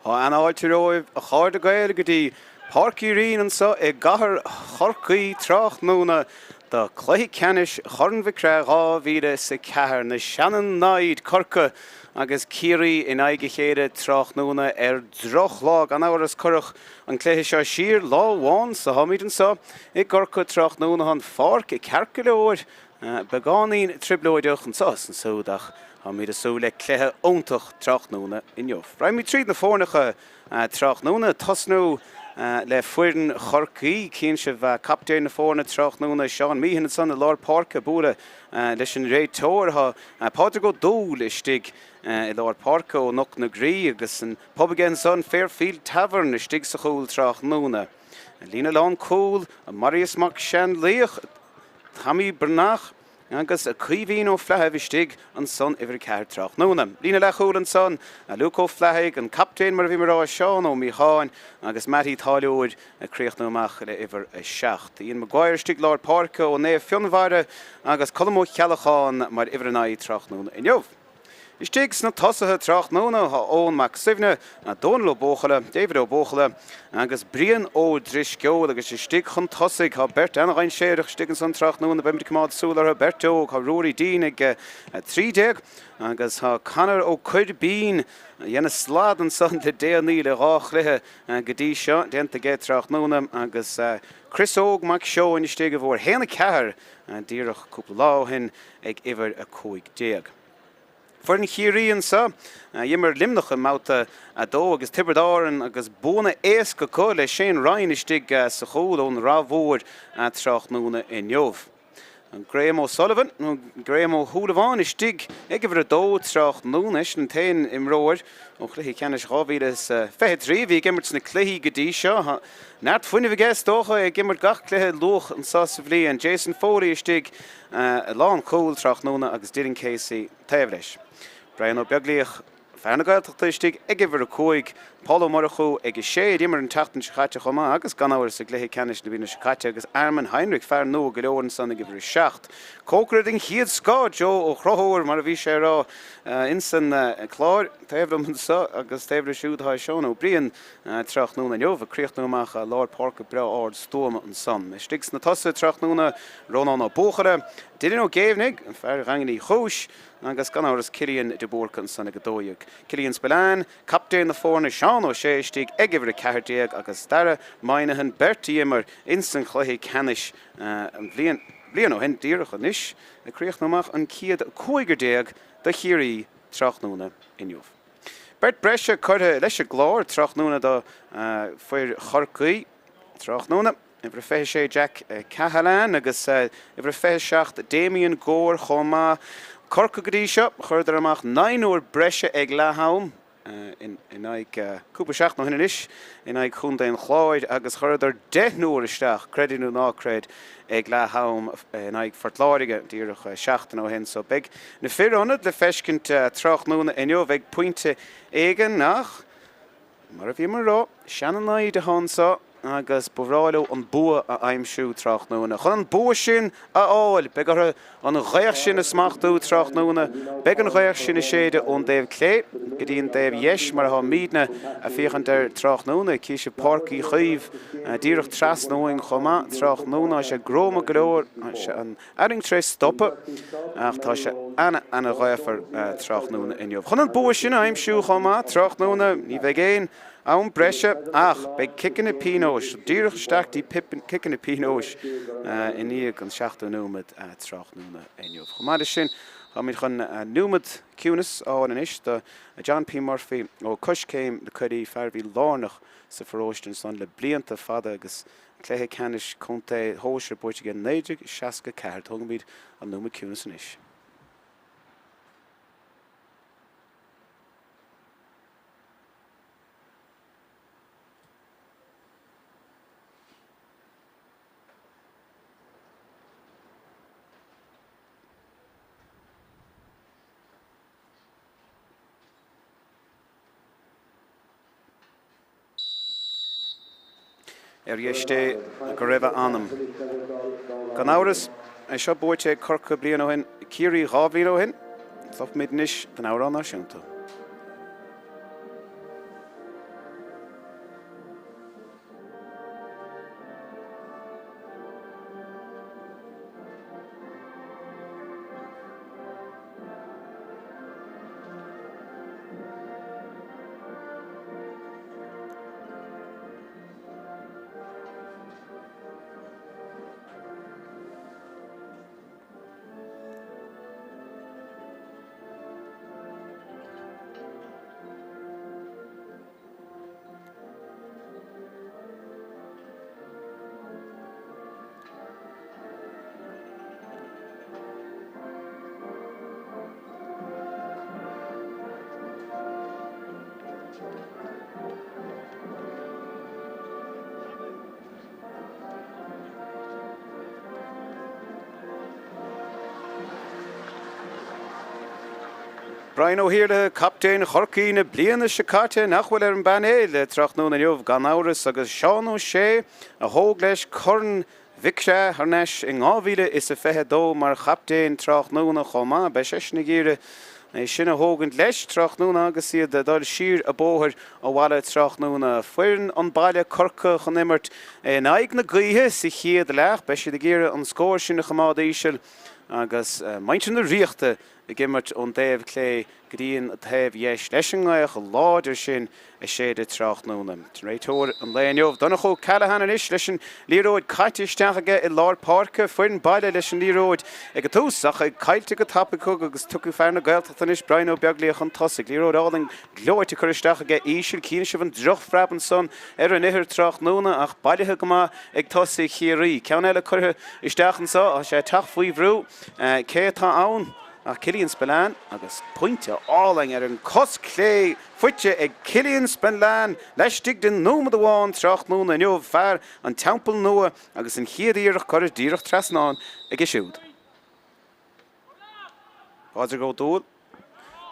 An áitiróibh a cháir de gael go dtí Páirc Rinn an sa I gcathair Corcaigh Tráchtaire da Cluiche Ceannais Mhic Craith 2024 na Seannán naid Corcaigh agus Ciarraí in aige chéide Tráchtaire drochlág an áras curach an Cluiche seo siar láháin sa hamid an sa I Corcaigh Tráchtaire an Páirc I Cercaigh begánín triblóideach an sas an sódach ha mi de so le Cluiche óntach Tráchtaire in Jof. Raim mi tríd na fórnacha Tráchtaire tasnú le fuirin Corcaigh cín se bh captéir na fórna Tráchtaire Seán Míchéal san na Lár Páirc búla leis an réitóir ha Páirc go dúil istig I Lár Páirc ó Mhic Craith agus an Pobigén san Fairfield Tavern istig sa chúl Tráchtaire. Lína lán cúl a Marius Mhic Ceannais Tamí Brnach agus a cuihín ó fleitheh istig an son iver ceir Tráchtaire. Lína le chúl an son a Luco Fleithig an captéin mar bhí mar rá Seán ó Míchéal agus Matty Táiliúid a críochtnú amach le iver a seacht. Íon McGuire istig Lár Páirc ó néamh fionmhara agus Colmó Cheallachán mar iver na Tráchtaire in Jof. Istig sna tosathe Tráchtaire ha ón Mac Sibhne a Donal ó Bóchala, David ó Bóchala agus Brian ó Drisleáin agus istig chun tosaigh ha Bert Anaghain séireach stig an san Tráchtaire be mit cumad súlar ha Berto ha Rory Dean ag 30 agus ha Conor ó Cuid Bín dhéana slád an san de déanaí le ráchlathe go dtí seo déanta gé Tráchtaire agus Chris Óg Mac Seo in istig a bhór héna cethir díreach cúpla lá hin ag iver a 50. Fuirin Ciarraí an sa, dhéimar limnach máta a dó agus tibredáin agus bóna éas go có le Shane Ryan istig sa chúl ón rábhór Tráchtaire in Jof. An Graham O'Sullivan, Graham O'Húlaháin istig ag bhar a dó Tráchtaire an tain imróir ó Cluiche Ceannais 2023 bhí gimmert na Cluiche go dtí seo. Neart fuinine bh gas dócha ag gimmert gach cluiche luch an sa sa bhliain. Jason Foley istig a lán cúil Tráchtaire agus Dylan Casey taobh leis. Brian ó beaglíoch fearnagailteachta istig ag bhar a cóig Paulo Morochu ag sé immer an tatan Chicaite chomá agus gan áir sa Cluiche Ceannais na bhína Chicaite agus Armin Heinrich fear nó go leoran san ag bhar a seacht. Cócrading chiad scá Joe ó chrothóir mar a bhí sé rá insan chlár taobhm an sa agus taobh a siúd ha Seán ó Brian Tráchtaire in Jof a críochtnú amach a Lár Páirc bre áard stóma an san. Istig na tosa Tráchtaire Rónán ó Bóchara, Dylan ó Géivnig an fear ranganí chúis agus gan áras Cillian de Bórcan sanna go dóiag. Cillian Spillane, captéin na fórna Seán ó sé istig ag iver a ceirdeag agus dara mainahan Bertie immer insan Cluiche Ceannais an bblion ó hen díreach an isis a críochtnú amach an ciad cóigardéag de Ciarraí Tráchtaire in Jof. Bert breise chuirthe leis a glár Tráchtaire do fuir Corcaigh Tráchtaire. Iver fé sé Jack Cahalán agus iver fé seacht Damien Gore chomá Corcaigh go dtí seo chuirdir amach 9 uair breise ag leathaim in aig cúpa seacht nó hinna isis in aig chundain chláid agus chuirdir 10 uair isteach creidinú nácréid ag leathaim in aig fortláirige díreach seachtain ó hen so big. Na fiúnad le feiscint Tráchtaire in Jof ag pointe éigen nach mar a bhí mar rá Seannán naid a hansa agus bhráilú an bua a aimsú Tráchtaire. Chun an bua sin a áil, be gur an ghaoch sin a smachtú Tráchtaire, be an ghaoch sin a séide ón Daobh Clé, go dtíon Daobh Yeis mar a mídne a fiochan der Tráchtaire, císe Páirc Chaomh, díreach tras nóing chomá Tráchtaire sé gróma glóir an aring tre stoppe, ach tá sé ana ghaofar Tráchtaire in Jof. Chun an bua sin a aimsú chomá Tráchtaire, ní bheith géin Aun breise ach be kicking a pinós díreach staach die pippen kicking a pinós in ní an seachta nómad Tráchtaire in Jof. Chomada sin ha mi chun nómad cúnas áin an isis de John P. Murphy ó Cuscéim le chuirí fearbhí lánach sa foróistin san le blianta fada agus Cluiche Ceannais chunta hóisir buirte gan 9 ceart thugam míad an nómad cúnas an isis. Dhéiste go raibh anam. Gan áras seo buirte Corcaigh bliain ó hin Ciarraí 2 ó hin, Tá mid níos den ára náisiúnta. Brian O'Hear, the captain, Corcaigh na bliana Shikate, nachhfuil an bané le Tráchtaire inniu gan áras agus Seán O'Shea a thóg leis chun Mhic Craith harneis in 2022 mar captain Tráchtaire chomá be seisna gíre sinna thógant leis Tráchtaire agus iad dal siar a bóthir ó bhaile Tráchtaire foireann an baile Corcaigh chun immert in aig na gaotha sa chiad leach be siad a gíre an scóir sin na chamád íseal agus maintse na riachta I gimmert on Dave Clay Green Dave Yesh Leshingaich Lauder Shin a shade Tráchtaire. Tráchtaire and Leonov Donacho Callahan and Ish Leshin Leroyd Kaitish Tachage in Lord Páirc Fuin Bile Leshin Leroyd Egatus Sacha Kailte Topico agus Tuku Farna Geltanish Brian O'Begley on Tossic Leroyd Alden Glory to Kuristachage Ishil Kinishiv and Joch Fraben son Erin Niher Tráchtaire ach Bile Hagama Eg Tossic Ciarraí Caunella Kurha Ishtachen so a she Tach Fuivru Keita Aun Cillian Spillane agus pointe áling an cos clé fuite ag Cillian Spillane leis dig den nóma doháin Tráchtaire inniu fear an temple nua agus an chiadíirech chuir díirech trasnáin ag isiúd. Páidir go dúil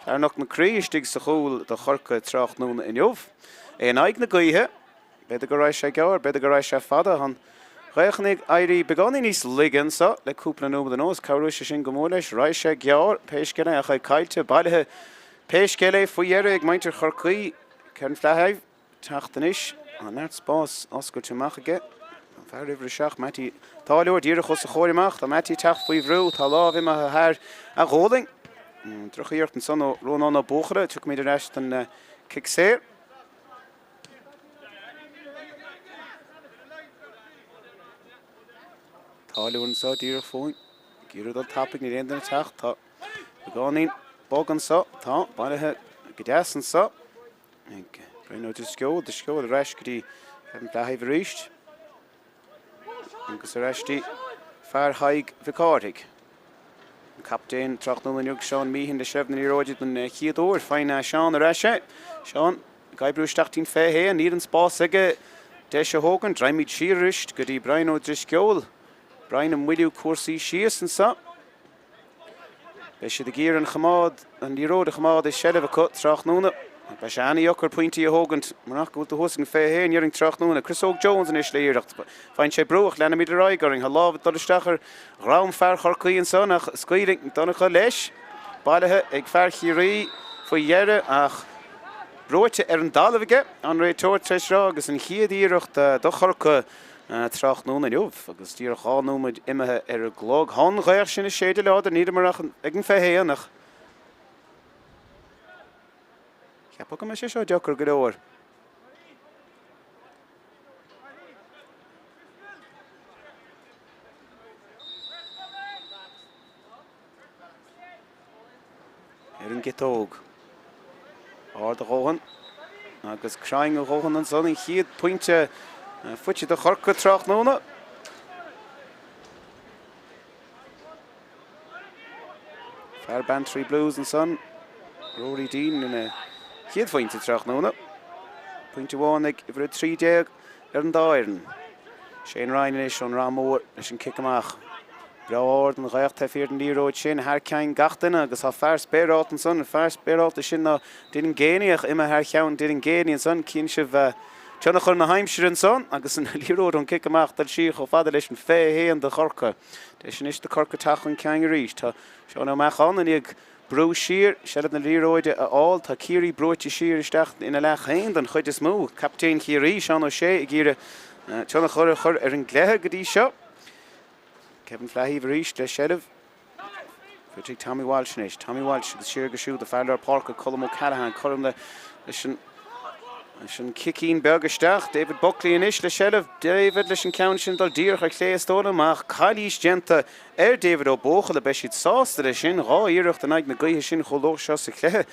fear nach na críistig sa chúil de Corcaigh Tráchtaire inniu. Éon aig na gaotha beidir go raibh sé geabhar beidir go raibh sé fada an Reachnig Airí beganí níos ligan sa le cúpla nómad an os cabhrú sin go mór leis raibh sé geabhar péiscile a chuid cailte bailithe péiscile faoiarra ag maintir Corcaigh ceann fleathaibh teachtanis an neart spás oscail teach aige an fear ribhre seach matí táileoir díire chus a chóirimach tá matí teach faoi bhrú tá láh ima a thir a ghóling trochaíocht an son ó rónán á bóchara tuach mé reist an kick séir Táileoin sa díre fóin gíre dal tapig ní réan teach tá begánín bogan sa tá bailithe godeasan sa Bruno de sceol a reis go dtí an fleathaibh ríist agus a reistí fear haig Mhic an captain Tráchtaire inniu Seán Míchéal de sreibh na níróide an chiadúir fein Seán a reise Seán gaibrúisteachtaín féhé ní an spás aige de se hógan dreimid siarist go dtí Brian de sceol Brian and William Corsi Shears and so. They should gear and Hamad and the road of Hamad is shed of a cut, Tráchtaire. Bashani Yoker pointy a hogant, Monarch with the hosting fair hair and you're in Tráchtaire. Chris Oak Jones initially here. Find Shay Broch, Lanami the Rigoring, Halov, Dodestacher, Raum Far Corcaigh and son, Squealing, Donacha Lesh, Balaha, Egg Far Ciarraí, for Yerra, Ach, Broche Erndalvige, Andre Tor Tresrogas and here the Eruch, the Corcaigh. Tráchtaire inniu agus tíor cháúid imethe a glóg hon ghair sin na séidir leád a níidir marach ag an féhéanach. Ceappa go me sé seo deachar go leor. An gitóg. Áard a róhan agus craing a róhan an son in chiad pointe Fuitse de Corcaigh Tráchtaire. Fair Bantry Blues and son. Rory Dean in a chiad fointe Tráchtaire. Pointe bháin ag bhre 3 an Sathairn. Shane Ryan is an Ramór leis an kick amach. Bráard an ghaocht fear an líróid sin haar ceann gachtainna agus ha fear spéireáit an son fear spéireáit sin ná didn't géanaach ima haar cheann didn't géanaí an son cín sibh Tjana chun na heimsir an son, agus an líróid an kick amach dal siach ó fada leis an féhéan de Corcaigh. Deis sin is de Corcaigh tach an ceann ríis. Tá seán amach an ag brú siar, sead na líróide a áil, tá Ciarraí bróite siar isteach ina lech hain den chuid is mó. Captain Ciarraí, Seán O'Shea, ag gíre tjana chur an gléthe go dtí seo. Kevin Flahy ríis le seadh. Fuidigh Tommy Walsh níis. Tommy Walsh agus siar go siú de fearlar Páirc Colm O'Callaghan, chum leis an kicking bergesteach, David Buckley in ish le shelf, David leis an counchin dal dír a cléastóna mach Chalís genta David O'Bochel le beisiid sásta le sin rá íirecht an aig na gaotha sin chológ seo sa cléthe.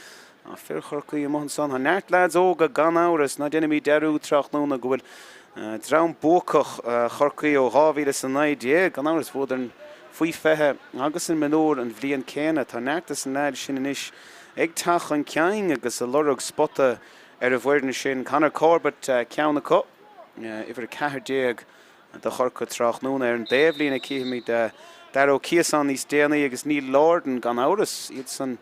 A fear Corcaigh amach son ha neart lads óga gan áras na déanaí dearú Tráchtaire go bhfuil drám bócach Corcaigh ó 2009 gan áras bhód an faoi fethe agus an menór an bhliain céine tá neartas an leid sin in ish ag tach an ceang agus a lorug spotta a bhhairna sin Conor Corbett ceanna co ifir cethir déag de Corcaigh Tráchtaire an déhlína cíimi de daró cíasan níos déanaí agus ní Lorden gan áras iad san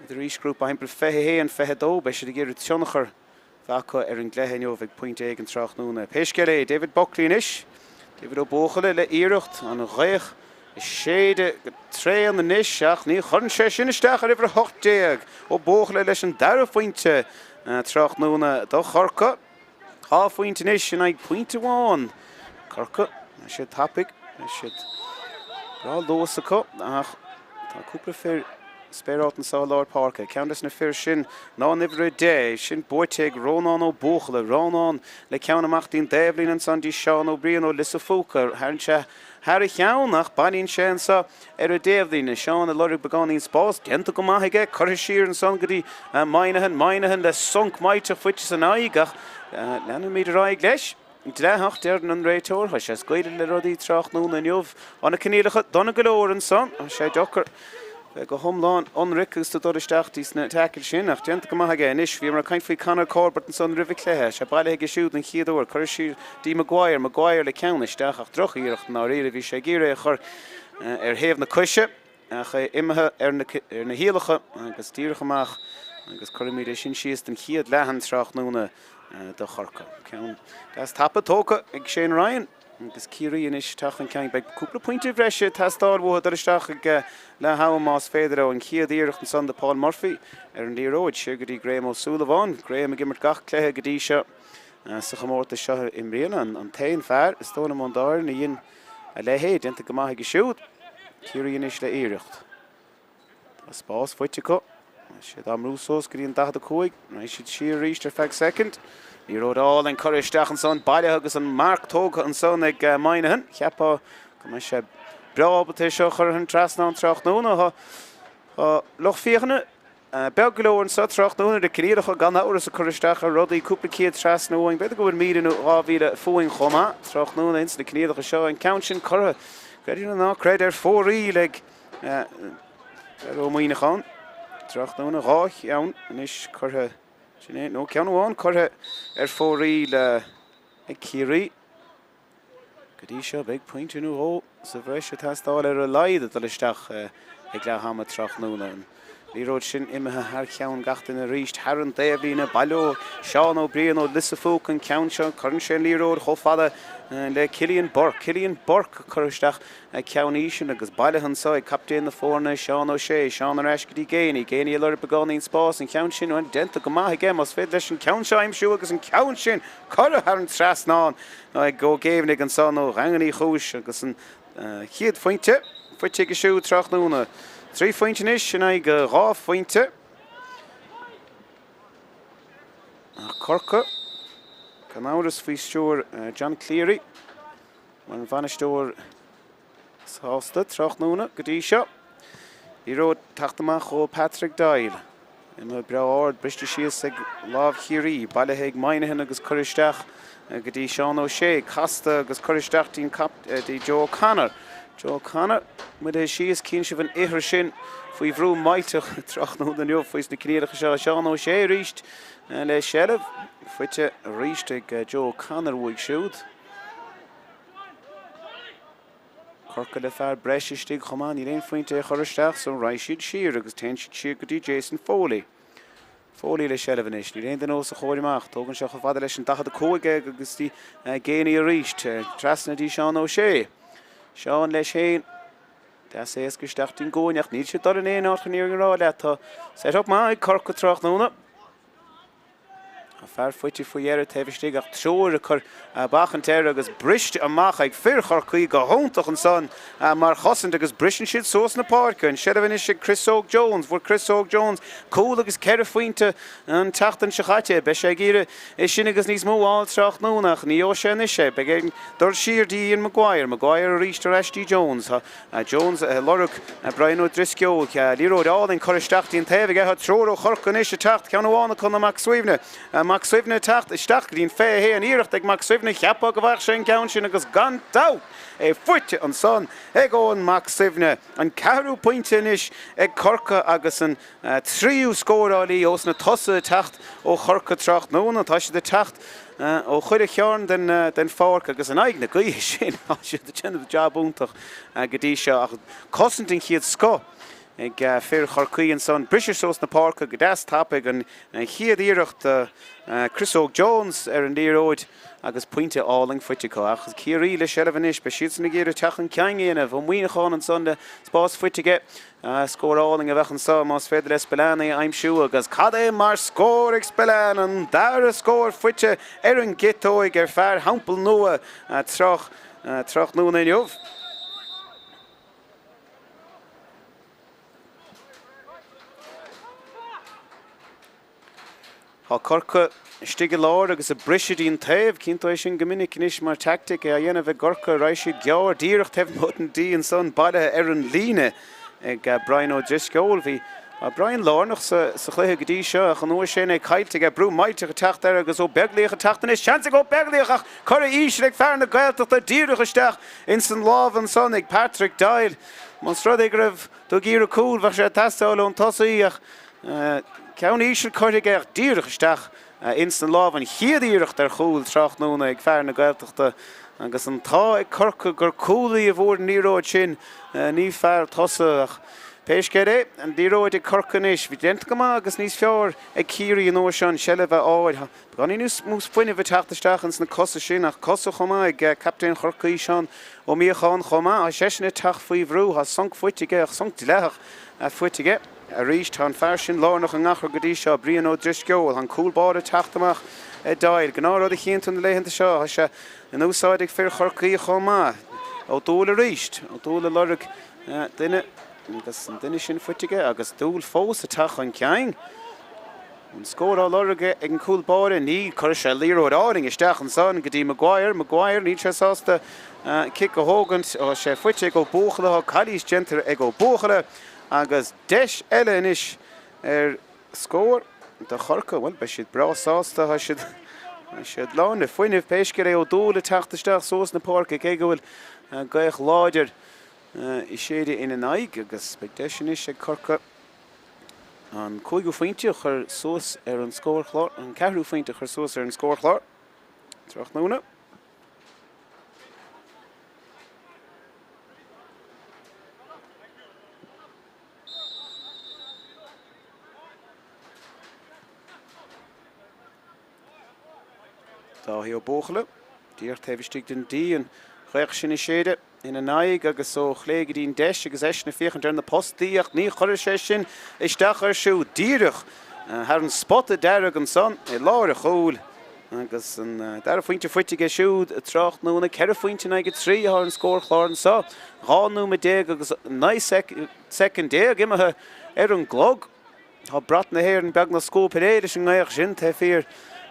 The Reach Group I'm fehe and fehedo be should get Tionacher Vaca Erin Glehenio Vic Point Egg and Trachnuna. Peshkele David Buckley-ish. David O'Bochele le Irucht on a Reich. Shade tray on the nish ach ni chun shesh in stach river hochteg O'Bochele lesh and Dara Point Trachnuna do Corcaigh. Half point nish and I point to one. Corcaigh. I should topic. I should all those a cup. Ach ta couple fair spare out and saw Lord Páirc. Countess na fair shin non every day. Shin Boiteg Ronan O'Bochele Ronan le count Martin Devlin and Sandy Sean O'Brien Lissa Fuker Harncha Harry Chownach Banin Shensa Devlin Sean the Lord Begonin Spórt Genta go mahige Corcaigh and Son Gadi Minahan the sunk might of which is an aigach Lennon made a right glash. Tráchtaire an réiteoir ha sé scoile le rodí Trachnún an jobh anna cnéalacha donna golóir an son a sé dochar go thomláin anricús do doristeachtaí na tacail sin ach genta go maithe inis bhí mar caint faoi Conor Corbett an son ribh cléthe sé bailithe go siúd an chiadúir chuir dí Maguire le ceannisteach ach drochaíirecht ná riile bhí sé gíre chur thaobh na cuise ach imethe na híalacha agus tíreach amach agus chuirmíide sin sios den chiad lehan Trachnúna the Corcaigh. Count that's tapa toka Shane Ryan. This Ciarraí inis tachan cain by couple point of reshe tastal wo der stach la how mas feder and Ciarraí direct and son the Paul Murphy and the road Sugary Graham O'Sullivan Graham gimmert gach clehe gadisha sachamort the shah imriana and tain fair stone mondar and yin a lehe dent the gamahi geshoot Ciarraí inis le iricht. A spas footiko should Amrusos green da the coig I should sheer reach the fact second. He rode all encouraged and son Ballyhuggers and Mark Tog and son like Minahan. Chiappa come she bra Shocher and Trasnan Trachnuna Loch Fierne Belglo and so Trachnuna the career of Ghana or as a Coristach Roddy Cooper Kid Trasnowing better go with me in Avila Foing Homa Trachnuna into the career of a show and Counchin Curra. Getting an credit 4 like Romina Trachnuna Roch Yaun Nish Curra. No ceann bháin curtha 4 le Ciarraí. Go dtí seo big point inú ó sa bhreis a tastáil a laid a isteach ag le hama Trachnúna. Bhí ród sin imethe thar ceann gachtain a ríist Harran Devlin Ballo Sean O'Brien Lissa Fuker an ceann seo chuann sé líród chomhfada le Cillian Burke chuiristeach ceann ísin agus bailithan sa captain na fórna Sean O'Shea Sean ar eiscadí Géine le begánaín spás an ceann sin an denta go maith aige mas fed leis an ceann seo aimsú agus an ceann sin chuir ar an Trasnán ag go géimnig an son ó ranganí chúis agus an chiad fointe fuite go siú Trachnúna 3 fointin ish and I go half fointe. Corcaigh Canauras fi store John Cleary. One vanistor Sásta Trachnúna Gadisha. He wrote Tachtamach o Patrick Doyle. In my broad British sig love Ciarraí Ballyheg Minahan agus Coristach Gadisha O'Shea Costa agus Coristach team cap the Joe Connor. Joe Connor with his she is keen of an ihir sin for you've might Trachnúna the new face the Canadian Sean O'Shea reached and le Sheriff which reached Joe Connor would shoot Corcaigh le fair breisistig chaman you ain't find choristach so Rashid Shear agus tension Shear go Jason Foley le Sheriff inis you ain't the nose choirí mach togan se fada leis an dachad coig agus the Géine reached Trasna di Sean O'Shea Sean le Shane das is gestacht in goneach níl sé dar an éon áchanníar rá le set up mai Corcaigh Trachnúna a fair foiite faoiar taobhiste ach troir a chur Bachantéir agus brist amach ag fir Corcaigh go hóntaach an son mar chosint agus brisin siad sós na Páirc an Sheriff is Chris Óg Jones bhfuair Chris Óg Jones cool agus ceithre faointe an tachtan sechaite be sé gíre is sin agus níos mó áil Trachnúnach ní ó sé is sé be dul siar dí an Maguire a ríist ar Ashley Jones Jones lorug Brian O'Driscoll líróid áil an choristeachtaí an taobh ha trúr ó Corcaigh is a tacht ceann bhána chun na Mac Suibhne Mac Suibhne tacht isteach dín fé hé an íirecht ag Mac Suibhne cheappa go bhar sé an ceann sin agus gan dá fuite an son ag ón Mac Suibhne an ceathrú pointe inis ag Corcaigh agus an tríú scórálaí os na tosa tacht ó Corcaigh Trachnúna tá sé de tacht ó chuir chearn den Páirc agus an aigna gaois sin sé de tenne job úntaach go dtí seo ach cosint in chiad sco ag fear Corcaigh and son British sos na Páirc go das tapig an chiad íirecht Chris Jones an díróid agus pointe áling fuitico achas Ciarraí le shelvanis be siad na géire tachan ceangéana bh muoineán an sonda spás fuitige scór áling a bhechan sa más féidir le Spillane aimimsú agus cad é mar scór ag Spillane an dar a scór fuite an gitóig fear hampel nua trach nua na inniuh. Tá Corcaigh stigige láir agus a brisidín taobh cinnta é sin gomininic níos mar tactic a dhéanamh Corcaigh ráisiú geabhar díireach taobh mutan dí an son baile an líne ag Brian O'Driscoll bhí Brian lánach sa chléthe go dtí seo ach an uair sin ag caiilte ag brú maite go Tráchtaire agus ó beaglaíoch a tachtain is seansa go beaglaíoch ach chur ís ag fear na gailteach a díireach isteach in san lámh an son ag Patrick Doyle man strad ag raibh do gír cúil bheit sé tastáil ón tosaí ach ceann ísir chuirigh ag díireach isteach in san lámh an chiadíirecht ar chúil trach nóna ag fear na gailteachta agus an tá ag Corcaigh gur cúlaí a bhór níróid sin ní fear tosa ach Péisce an díróid ag Corcaigh is bhí dent go agus níos fearr ag Ciarraí an uair seán seileh áid ganí mús foioine bh teachtasteach na cosa sin ach cosa chomá ag captain Corcaigh seán ó Míchéal chomá a seisna teach faoi bhrú a song fuitige ach song leach fuitige a ríis tá fear sin lánach an ngachar go dtí seo Brian O'Driscoll an cúlbád a teachtamach Doyle gná a chéantain léhananta seo a se an úsáid ag fear Corcaigh chomá ó dúla ríist ó dúla lorug duine agus an duine sin fuitige agus dúil fós a tach an ceang an scór á lorige ag an cúlbáide ní chuir sé líróid áing isteach an son go dtí Maguire ní sé sásta kick a hógant ó sé fuite go búchala á cadís gentar ag go búchala agus 10 eile inis scór de Corcaigh bhfuil be siad bra sásta ha siad lána foioineh péisce ó dúla teachtasteach sós na Páirc ag go bhfuil gaich láidir I séide in an aig agus be deisinis ag Corcaigh an 5 faointe chur sós an scór chlár an 4 faointe chur sós an scór chlár trach nóna Tá hí ó bóchala dír taobh den dí an chuoch sin I séide in an aig agus ó chléige dín 10 agus eisna féchan ar na posttííocht ní chuir sé sin isteach ar siú díireach ar an spotta deireg an son I láir a chúil agus an dar faointe fuitige siúd a tracht nóna ceir faointe ag 3 ar an scór chláir an sa ráú me dé agus 9 second dé imethe ar an glog Tá brat na héir an beag na scóparéidir sin gáoch sin te fér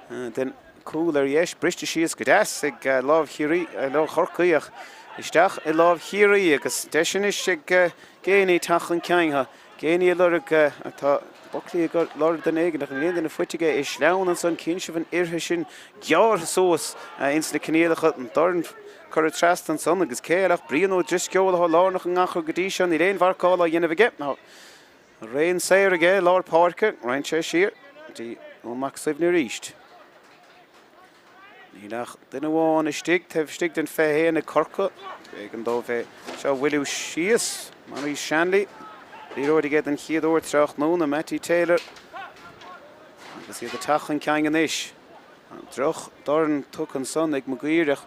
den cúil ar dhéis briste sios go deas ag lámh Ciarraí lá Corcaigh isteach I lámh Ciarraí agus deisinis ag géanaí tachan ceangha géanaí lorug atá boclaí go láir den éigen ach an éidir na fuitige is leann an son cinse van irthe sin gear sós ins na cnéalacha an darn chur trast an son agus céalach Brian O'Driscoll á lánach an ngachar go dtí seán I réon bharcáil a dhéanamh ige réon saoir aige láir Páirc roinn sé siar dí ó mac na ríist Nílach duine bháin istigh taobh stig den fé na Corcaigh ag an dó bheith seo bhfuilú síos Marí Shanley Líróid ige an chiadúir trach nóna Matty Taylor agus iad a tachan ceangan is droch darn tuch an son ag McGrath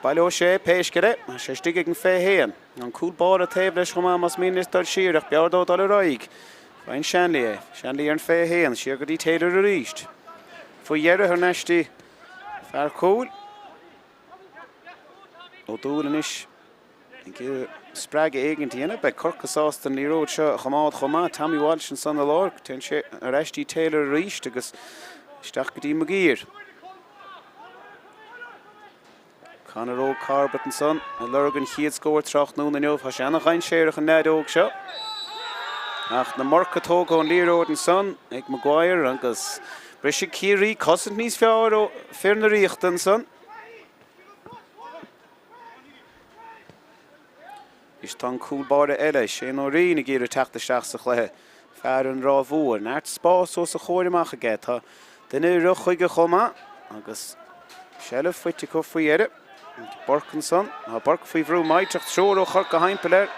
bailó sé péisce sé stig ag an fé an cúlbád a taobh leis chumá mas mínistar siarach beardó dal raig Fáin Shanley ar an fé siar go dtí Taylor a ríist Fuoi dhearú ar neistí Fear cúil ó dúlan is sppraige éigen tíana be Corcaigh sásta an líróid seo chamád chomá Tommy Walsh an son a lár ten sé ar eistí Taylor a ríist agus isteach go dtí Magír Conor O'Carbat an son a lurg an chiad scóir trach nóna inniuh ha sé annach ein séireach an néadóg seo ach na marcatóg an líróid an son ag Maguire agus Brisig Ciarraí cosint níos fearr ó fear na ríocht an son. Is tá cúlbáide eile sé ó Rinn ag iarr teachtasteach sa chléthe fear an rá bhuair neart spás ó sa chóirimach aige tá duine ruch chuige chomá agus seileh fuite go faoi éire Páirc an son a Páirc faoi bhrú maiteach seoir ó chur go haimpel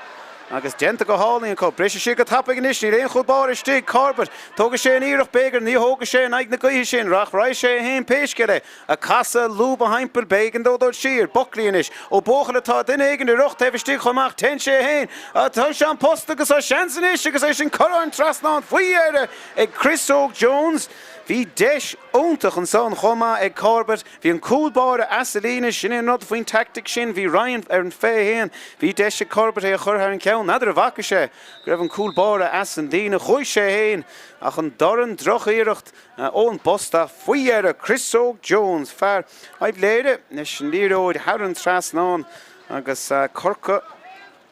agus genta go hálaí an cop. Bris sé go tappa gnis ní réon chud bar stig Corbett. Tóga sé an íireach bégar ní hóga sé an ag na gaí sin rach ráid sé héin péisceile. A casa lúba heimpel bégan dódóid sír boclíonis ó bóchail atá duine éigen i rucht taobh stig chumach ten sé héin. A tá sé an post agus á seansan is agus é sin choráin trasná an faoi éire ag Chris Jones. Bhí deis óntaach an son chuma ag Corbett, bhí an cúlbáre asalína sin an rud faoin tactic sin, bhí Ryan ar an fé héin, bhí deis a Corbett é a chur ar an ceann, nadidir a bhaca sé, go raibh an cúlbáre asandína chuig sé héin, ach an doran droch íireacht ón bosta faoi éire Chris Jones, fear aibh léire, nes an líróid har an trasnán agus Corcaigh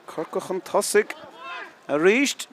an tosig a ríist.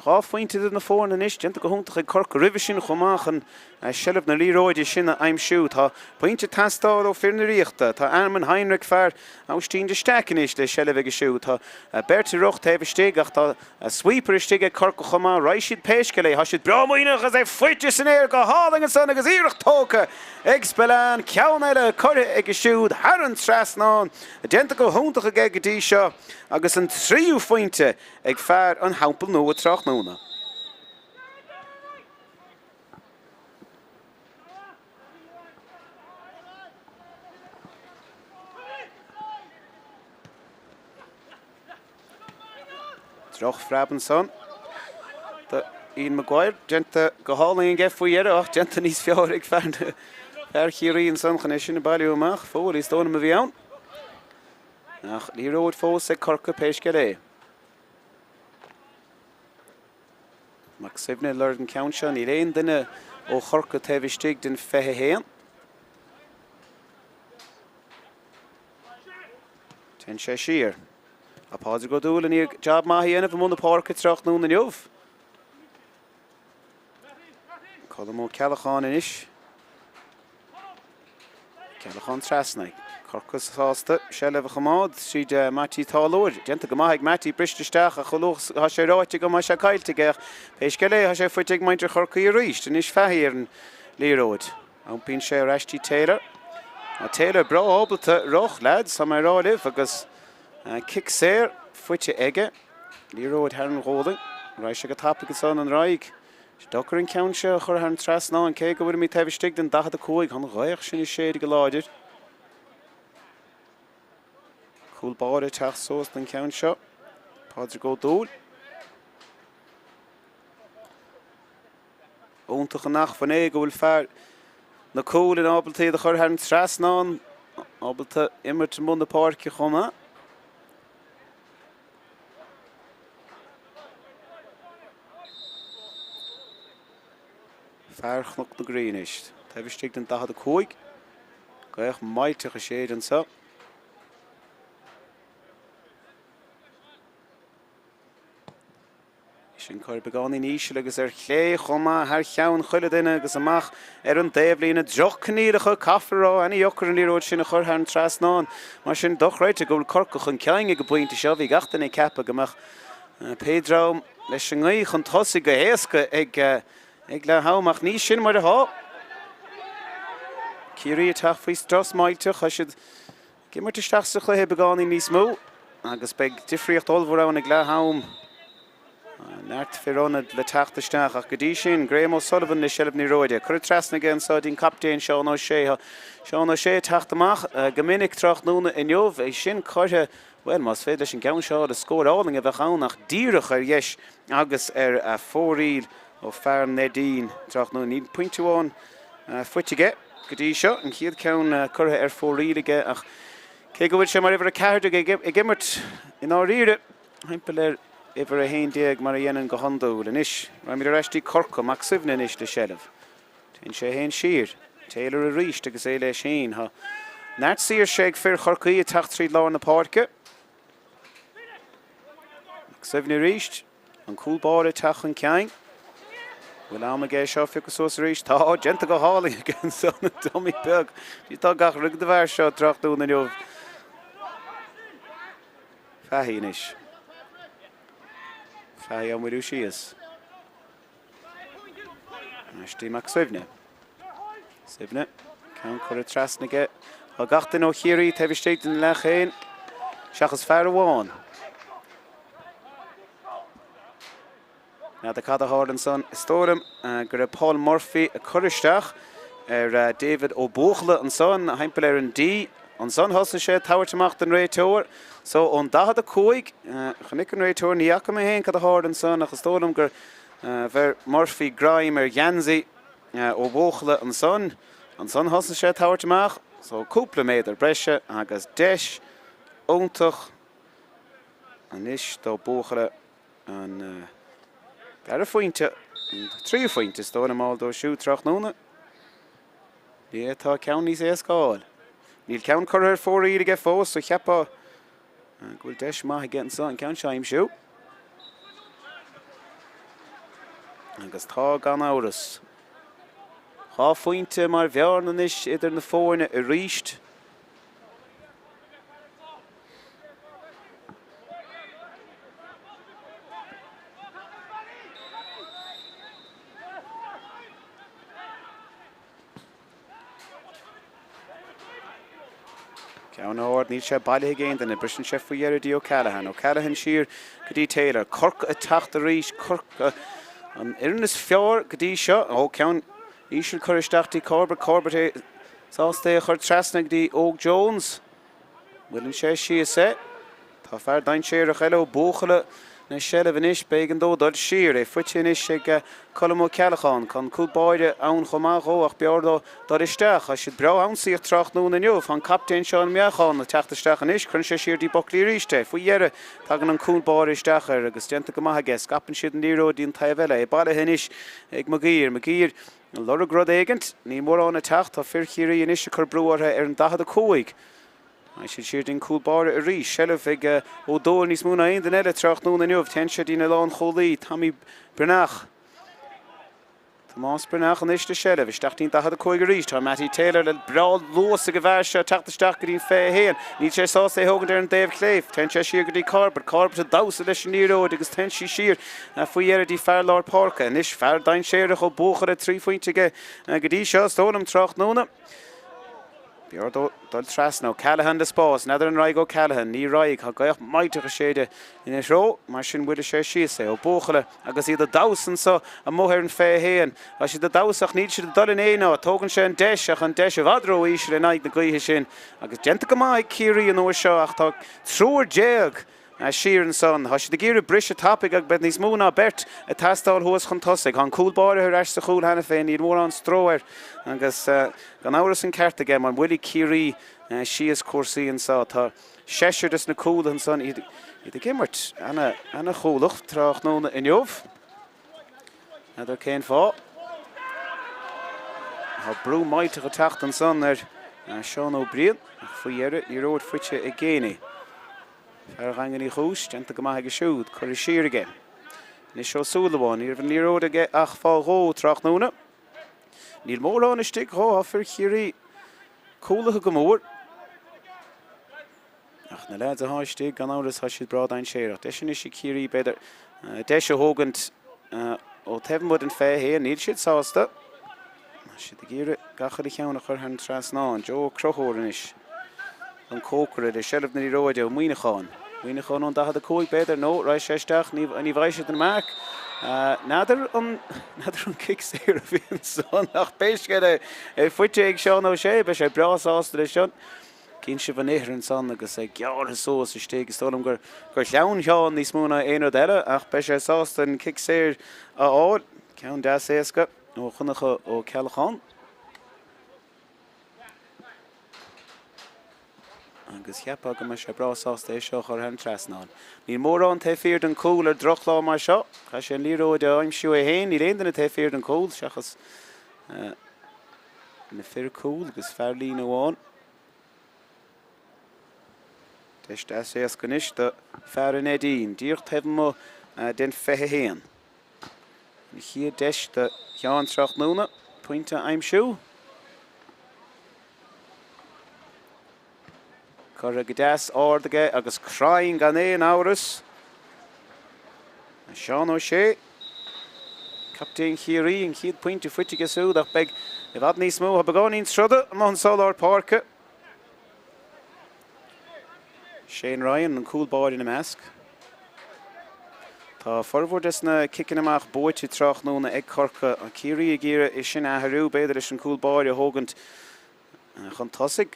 Rá faointe na fórna inis, genta go húntaach ag Corcaigh ribh sin chumach an sellh na líróide sinna aimsú. Tá pointe tastáil ó firnaíochta, tá Armin Heinrich fear áistín de steacin is le sellh ag siú. Tá Bertie Rucht taobh stig ach tá sweeper stig ag Corcaigh chumá, ráid siad péisceile, tá siad breamhaoineach as é fuite san éir go háling an son agus íireach tóca ag Spillán, ceann eile chuire ag siúd, har an trasnán, genta go húntaach ag dtí seo, agus an tríú fointe ag fear an hampel nó a Tráchtaire. Droch Frabenson. Ian Maguire, genta go hálaí an gceith faoi éire ach genta níos fearr ag fear Ciarraí an son chun sin na bailú amach, fóil is dóna a bhí ann. Ach líróid fós ag Corcaigh péisceile. Mac Sibne lord an ceann seo, ní réon duine ó Corcaigh taobh stig den fethe héan. Ten sé siar. A páidir go dúil in íag job maithí anamh mún na Páirc Tráchtaire na neomh. Colm ó Ceallachán inis. Ceallachán Ceannais. Corcaigh sásta, sellh a chamád, siad Matty Tálóir. Genta go maith ag Matty brististeach a cholóch ha sé ráite go mai se caiilte gach. Péisceile ha sé fuite ag maintir Corcaigh i ríist, inis feithí ar an líróid. Ampín sé Rashty Taylor. A Taylor bra ábalta roch lad, sa mai rálih agus kick séir fuite aige. Líróid har an róling. Ráid sé go tappa go son an raig. Dochar an ceann se chur ar an trasná an cé go bhfuir mí taobh stig den 15 chun ráich sin is séad go láidir. Cúlbáire teach sós den ceann seo. Páidir go dúil. Óntaach an nach fan é go bhfuil fear na cúil in ábaltaí a chur ar an trasná ábalta immert an bun na Páirc chuma. Fearchnach na Greenist. Taobh stig den 15. Gaich maiteach a séad an sa. Sin chuir beánaí níos agus ar chlé chuma thar cheann chuile duine agus amach ar an déimhlína drochníirecha cafarrá ana dheochar an líróid sin a chur ar an trasnán. Mar sin dochreite go bhfuil Corcaigh an ceann go buinte seo bhí gatainna ceappa gomach Pedro leis an ghaí chun tosaigh go héasca ag le haamach níos sin mar a há. Ciarraí a teach faoi stras mailteach a siad gimmart isteach sa chluithe beánaí níos mó agus beag difriocht olmhór ann ag le haam. Náirt fearónad le teachtasteach ach go dtí sin Graham O'Sullivan le sellh ní róide. Cur trasna gin sa dín captéin Seán O'Shea. Seán O'Shea teacht amach go minic Tráchtaire in neomh é sin chuirthe well mas féidir sin ceann seo a scór áling a bheith annach díreach ar dheis agus ar a fóríl ó fear Nedín Tráchtaire ní pointúáin fuitige go dtí seo an chiad ceann curtha ar fórílige ach cé go bhfuil sé mar ibre a ceirde i gimmert in áíre haimpel ar ibre a héin déag mar a dhéanaan go handúil inis. Ra mí Rashty Corcaigh Mac Sibne inis le sellh. Tin sé héin siar. Taylor a ríist agus é leis sin ha. Náirt sír sé ag fear Corcaigh a teacht tríd lá na Páirce. Mac Sibne ríist an cúlbáire teach an ceann. Bhfuil am a ggé seo ficus os ríist. Tá genta go hálaí gan son na dumí beag. Bhí tá gach rug de bhar seo Tráchtaire na neomh. Feithí inis. Feithí an bhfuilú síos. Rashty Mac Sibne. Sibne. Ceann chur a trasnaige. Tá gachtain ó Ciarraí taobh stig den le chéin. Seachas fear amháin. Now the Cada Hard and Son Storm, gur Paul Murphy a Curristeach, David O'Buchle and Son, Heimpler and D, on Son Hossa sé Táhairteach den Réiteoir. So on da the Coig, Chanick and Réiteoir Niakam hen Cada Hard and Son, a Storm gur ver Murphy, Grimer, Yanzi, O'Buchle and Son Hossa sé Táhairteach. So Cúpla méidir Brescia agus Deis, Óntach, and Ish do Buchle and Gar fointe, 3 fointe Storm all do shoot Tráchtaire. Yeah, tá ceann níos é scáil. Níl ceann chuir 4 iad get fós, so cheappa gúil deis maith getting son ceann seim siú. Agus tá gan áras. Há fointe mar bhearnan is idir na fórne a ríist. Ceann áard níl sé bailithe géint in brisin sé faoi dhearú dí O'Callaghan. O'Callaghan siar go dtí Taylor. Cork a tacht a ríis, Cork an irin is fear go dtí seo. Ó ceann ísir chuiristeach dí Corbett é sásta chuir trasna go dtí Óg Jones. Bhuilann sé síos é. Tá fear dain séar a cheile ó Buchle na seileh inis bégan dó dul siar é fuite inis ag Colm O'Callaghan chun cúlbáide ann chomach ó ach beor dó dul isteach a siad breá ann síoch Tráchtaire na nniuh an captain Seán Míchéal na teachtasteach inis chun sé siar dí Buckley ríiste faoi dhearú tagan an cúlbáir isteach agus déanta go maithe gas gapan siad an líró dín taobhile é bailithe inis ag Magír Lora grod éigent ní mór an na teacht tá firchírí inis chur brúartha ar an 15. I should share in cool bar a rí Shelf ag O'Dóil níos múna aon den eile Tráchtaire na nniuh ten sé dína lán cholí Tommy Brnach. Tomás Brnach an iste Shelf isteach dín 15 ríis tá Matty Taylor le brá lós a go bhhair se teachtasteach go dtín fé héan. Ní sé sásta thugann ar an Dave Cleif ten sé siar go dtí Corbett a dása leis an níróid agus ten sí siar faoi dhearú dí fear Lár Páirc. Nis fear dain séireach ó Buchle a 3 fointe go dtí seo stónam Tráchtaire. Beor dul trasna O'Callaghan de Spás, neidir an raig O'Callaghan, ní raig, ha gaich maitach a séide in is ró, mar sin bhuiile sé síos é, ó Buchle, agus iad a dásan so a móthir an fé héan, a siad a dásach níl siad a dul in éna, tógann sé an deis ach an deis a bhadró ísir in aig na gaithe sin, agus genta go maith Ciarraí an uair seo ach tá trúr déag siar an son. Tá siad a gcéir bris a tapig ag bed níos múna bert a tastáil thuas chun tosig. An cúlbáire ar eiste chúl hena féin, níl mór an stróir agus gan áras an ceart aige man bhuilig Ciarraí síos cuasaí an sá. Tá séisiir is na cúl an son iad a gimmert anna chúlach Tráchtaire in jobh. Neidir céin fá. Tá brú maitach a tacht an son ar Seán O'Brien faoi dhearú ní róid fuite a géine. Fer gangan í chúis, genta go maithe go siúd, chuir siar aige. Nis seo súlaháin, níor bhí níróid aige ach fá ró Tráchtaire. Níl mór an istigh ró a fir Ciarraí cúlatha go mór. Ach na leid a háistigh gan áras ha siad brád ein séireach. Deis is Ciarraí beidir deis a hógant ó tefnmud an fé héan, níl siad sásta. Siad a gcéire gachar i cheanna chur an trasnáin, Joe Crochóir inis. An cócarid a shelf na ní roide ó Míchéal. Míchéal an 15 beidir nó ráis séisteach ní bhaise den mark. Nadidir an kickséir a bhíon son nach béisce é fuite ag Seán ó sé, be sé brasásta lei sin. Cín si bhan éhir an son agus é geartha sós is tégus tólam gur leann Seán níos múna éon eile ach be sé sásta an kickséir a áil. Ceann deas éasca ó chunacha ó Ceallachan. Agus cheappa go me sé brasásta é seo chur an trasnáin. Ní mór an taobh an cúil ar drochlá mar seo. Tá sé an líróide aimsiú é héin, ní réon na taobh an cúil seachas na fir cúil agus fear lín amháin. Deis deas é go níos de fear in édín. Díoch taobh mo den fethe héan. Ní chiad deis de cheann Tráchtaire, pointe aimsiú. Chur a gdas áirdaige agus crainn gan éon áras. Seán ó sé. Captain Ciarraí an chiad pointe fuite go súd ach beg i bhad níos mó a begáín srudda am an Lár Páirc. Shane Ryan an cúlbáid in a measc. Tá forward is na kicking amach boite trach nó na ag Corcaigh a Ciarraí gira is sin aharú beidir is an cool bar a hogant chun tosig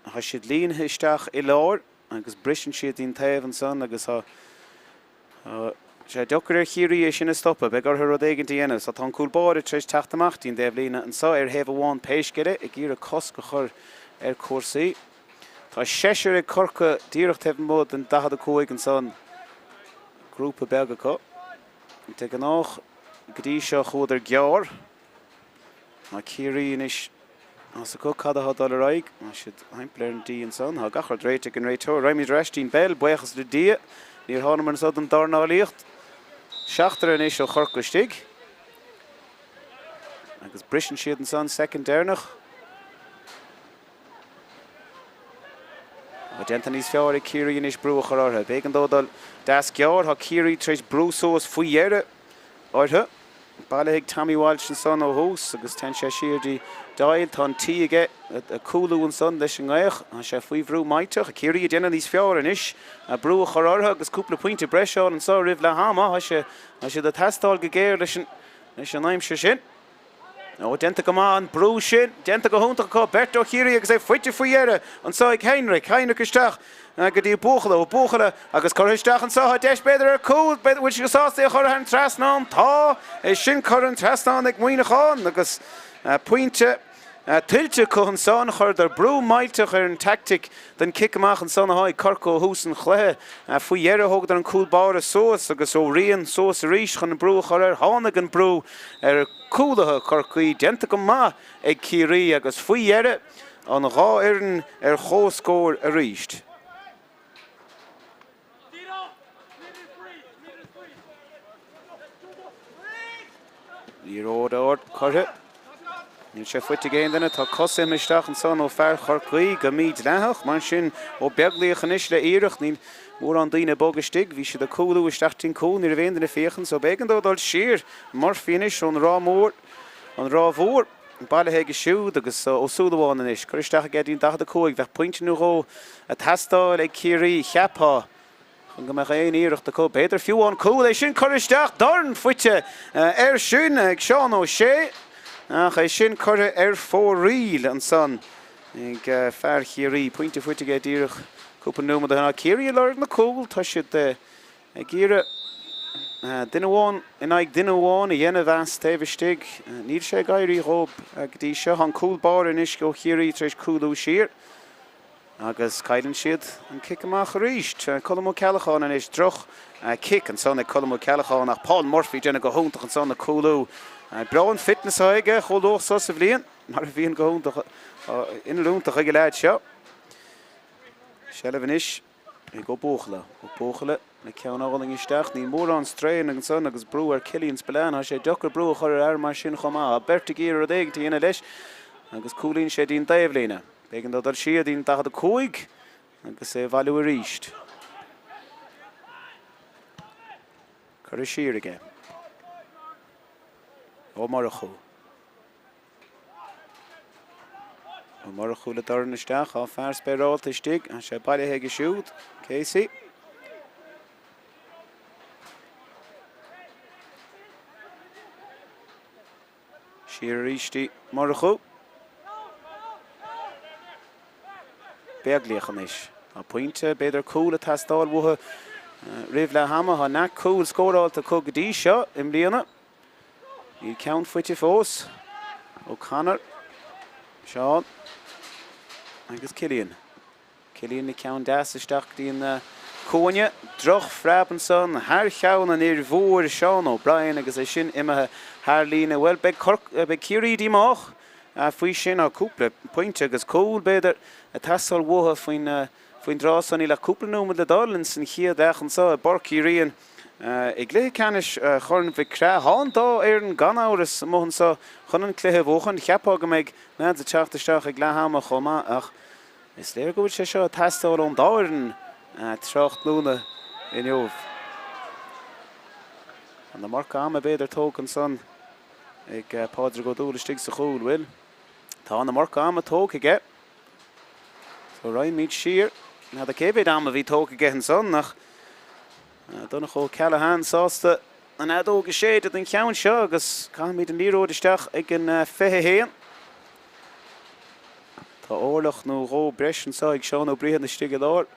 ha siad líon histeach I lár agus brisin siad ín taobh an son agus ha sé dochar Ciarraí sin na stoppa begur her rodégan díana so tá cool bar treis techt amach dín déobh lína an so hef bháin péisgire I gira cos go chur Corsaí Tá séisiir ag Corcaigh díreacht hefn mód an 15 an son grúpa beaga có te gannách gdí seo chuidir gear má Ciarraí is as go cad a dal raig má siad heimpléir an dí an son ha gachar dréite an réiteir raimid reistín bell buchas le dí níor hána mar sod an darnáíocht Sathairn is o Corcaigh stig agus brisin siad an son second déirnach Gentan níos fearr Ciarraí is brú a chortha. Bégan dódal das gear ha Ciarraí treis brú sós fuiére áirthe. Baile ag Tommy Walsh an son ó hús agus ten sé siardí dail tá tí aige a cúlú an son leis an ghaich a sé faoi bhrú maiteach a Ciarraí déanana níos fearr inis a brú a chortha agus cúpla pointe breisiáil an so rih le hama ha sé a testáil go géir leis an aimse sin. No, denta go má an brú sin, denta go húnta có Berto Ciarraí agus é fuite fuiére an so ag Heinrich isteach go dtí buchala agus chuisteach an so ha deis beidir ar cúl beidir bhfuil go sásta a chur an trasnán tá é sin chur an trasnán ag muoineáin agus pointe Tilte chun son chur der brú mailteach an tactic den kick amach an son haid Corcaigh hús an chluthe fuiére thug an cool bar a sós agus ó rion sós a ríis chun an brú chur tháinig an brú cúlathe Corcaigh denta go má ag Ciarraí agus fuiére an rá iarn chóscóir a ríist. Níor ód chuthe. Níl sé fuite géin dana tá cosim isteach an son ó fearr Corcaigh go míid leithach mar sin ó beaglaíoch an is le iireach ní mór an daoine bogastig hí siad a cúlú isteachtain cún ar a bhéin na féchan so bégan dódal siar mar finis ón rá mór an rá mhór baile heige siúd agus ó súdaháin inis chur isteach a gcéadín 15 bheith pointe nó ró a testáil ag Ciarraí cheapá chun go meach éon iireach de có beidir fiúháin cúil é sin chur isteach darn fuite sin ag Seán ó sé ach é sin chur fór riil an son ag fearr Ciarraí pointe fuite go díreach cúpa nóma de hana Ciarraí leir na cúil tá siad ag gíire duine in ag duine bháin a dhéanamh as taobhstig níl sé gaiirí rób ag dtí seo an cool bar inis go Ciarraí treis cúlú siar agus caiilann siad an kick amach a ríist Colm Ceallacháin inis droch kick an son ag Colm Ceallacháin ach Paul Murphy déanana go húntaach an son na cúlú Braun fitness aige choldóch so sa bblion mar a bhíon go húntaach inlúntaach ag leid seo Shellah inis ag go bóchala na ceannáling isteach ní mór an strain an son agus brú ar Cillian Spillane a sé dochar brú a chur ar mar sin chomá a berta géar a déag tíana leis agus cúlín sé dín daobh léna bégan dodal siad dín 15 agus é bhailú a ríist chur a siar aige ó mar a chú le darn isteach á fearr spéráilta stig a sé baile heige siúd Casey siar ríistí mar a chú beaglaíoch inis a pointe beidir cúil a testáil butha rih le hama ha nach cúil scóráilta có go dtí seo im bliana í ceann fuite fós O'Connor Seán agus Cillian na ceann deas isteach dín cóine droch freab an son thar cheann an ir mhór Seán O'Brien agus é sin imethe thar lína bhfuil be Ciarraí dímach faoi sin á cúpla pointe agus cúil beidir a testáil butha faoin drásán í le cúpla nómad le dálann san chiad ach an so Borcí rion ag lé canis chun Mhic Craith háin dá ar an gan áras móhan so chun an cluiche bhuachan cheapá go méid na de teachtasteach ag lehama chomá ach is léir go bhfuil sé seo testáil ón dáireann trácht lúna in jobh an na marca ama beidir tóg an son ag Páirc go dúla stig sa chúl bhfuil tá na marca ama tóg aige so raimid siar na de cébéid ama bhí tóg aige an son nach Donna cho Callahan sásta an adó go séad an ceann seo agus cá míad an líróid isteach ag an fethe héan. Tá órlach nó ró breis an sá ag seán ó bríhan na stigad áir.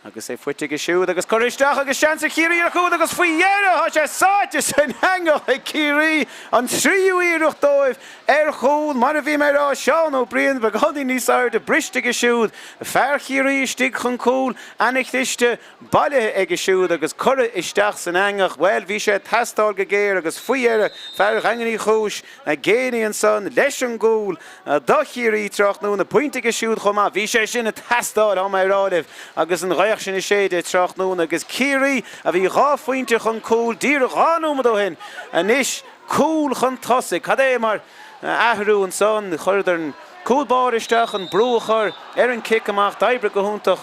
Agus é fuite go siúd agus choiristeach agus seansa Ciarraí ar chúd agus faoi dhéanamh tá sé sáte san hangach ag Ciarraí an tríú íireach dóibh ar chúd mar a bhí mé rá seán ó bríon be gadí níos air de briste go siúd fear Ciarraí stig chun cúl anich liiste bailithe ag go siúd agus chora isteach san hangach well bhí sé tastáil go géir agus faoi dhéanamh fear hanganí chúis a géanaí an son leis an gúil dá Ciarraí Tráchtaire na pointe go siúd chomá bhí sé sin a tastáil á mé ráibh agus an sin is séide Tráchtaire agus Ciarraí a bhí rá faointe chun cúil dír ránúma dó hin a níos cúil chun tosaigh cad é mar ahrú an son chuir an cúlbáir isteach an brúchar ar an cic amach d'oibre go húntaach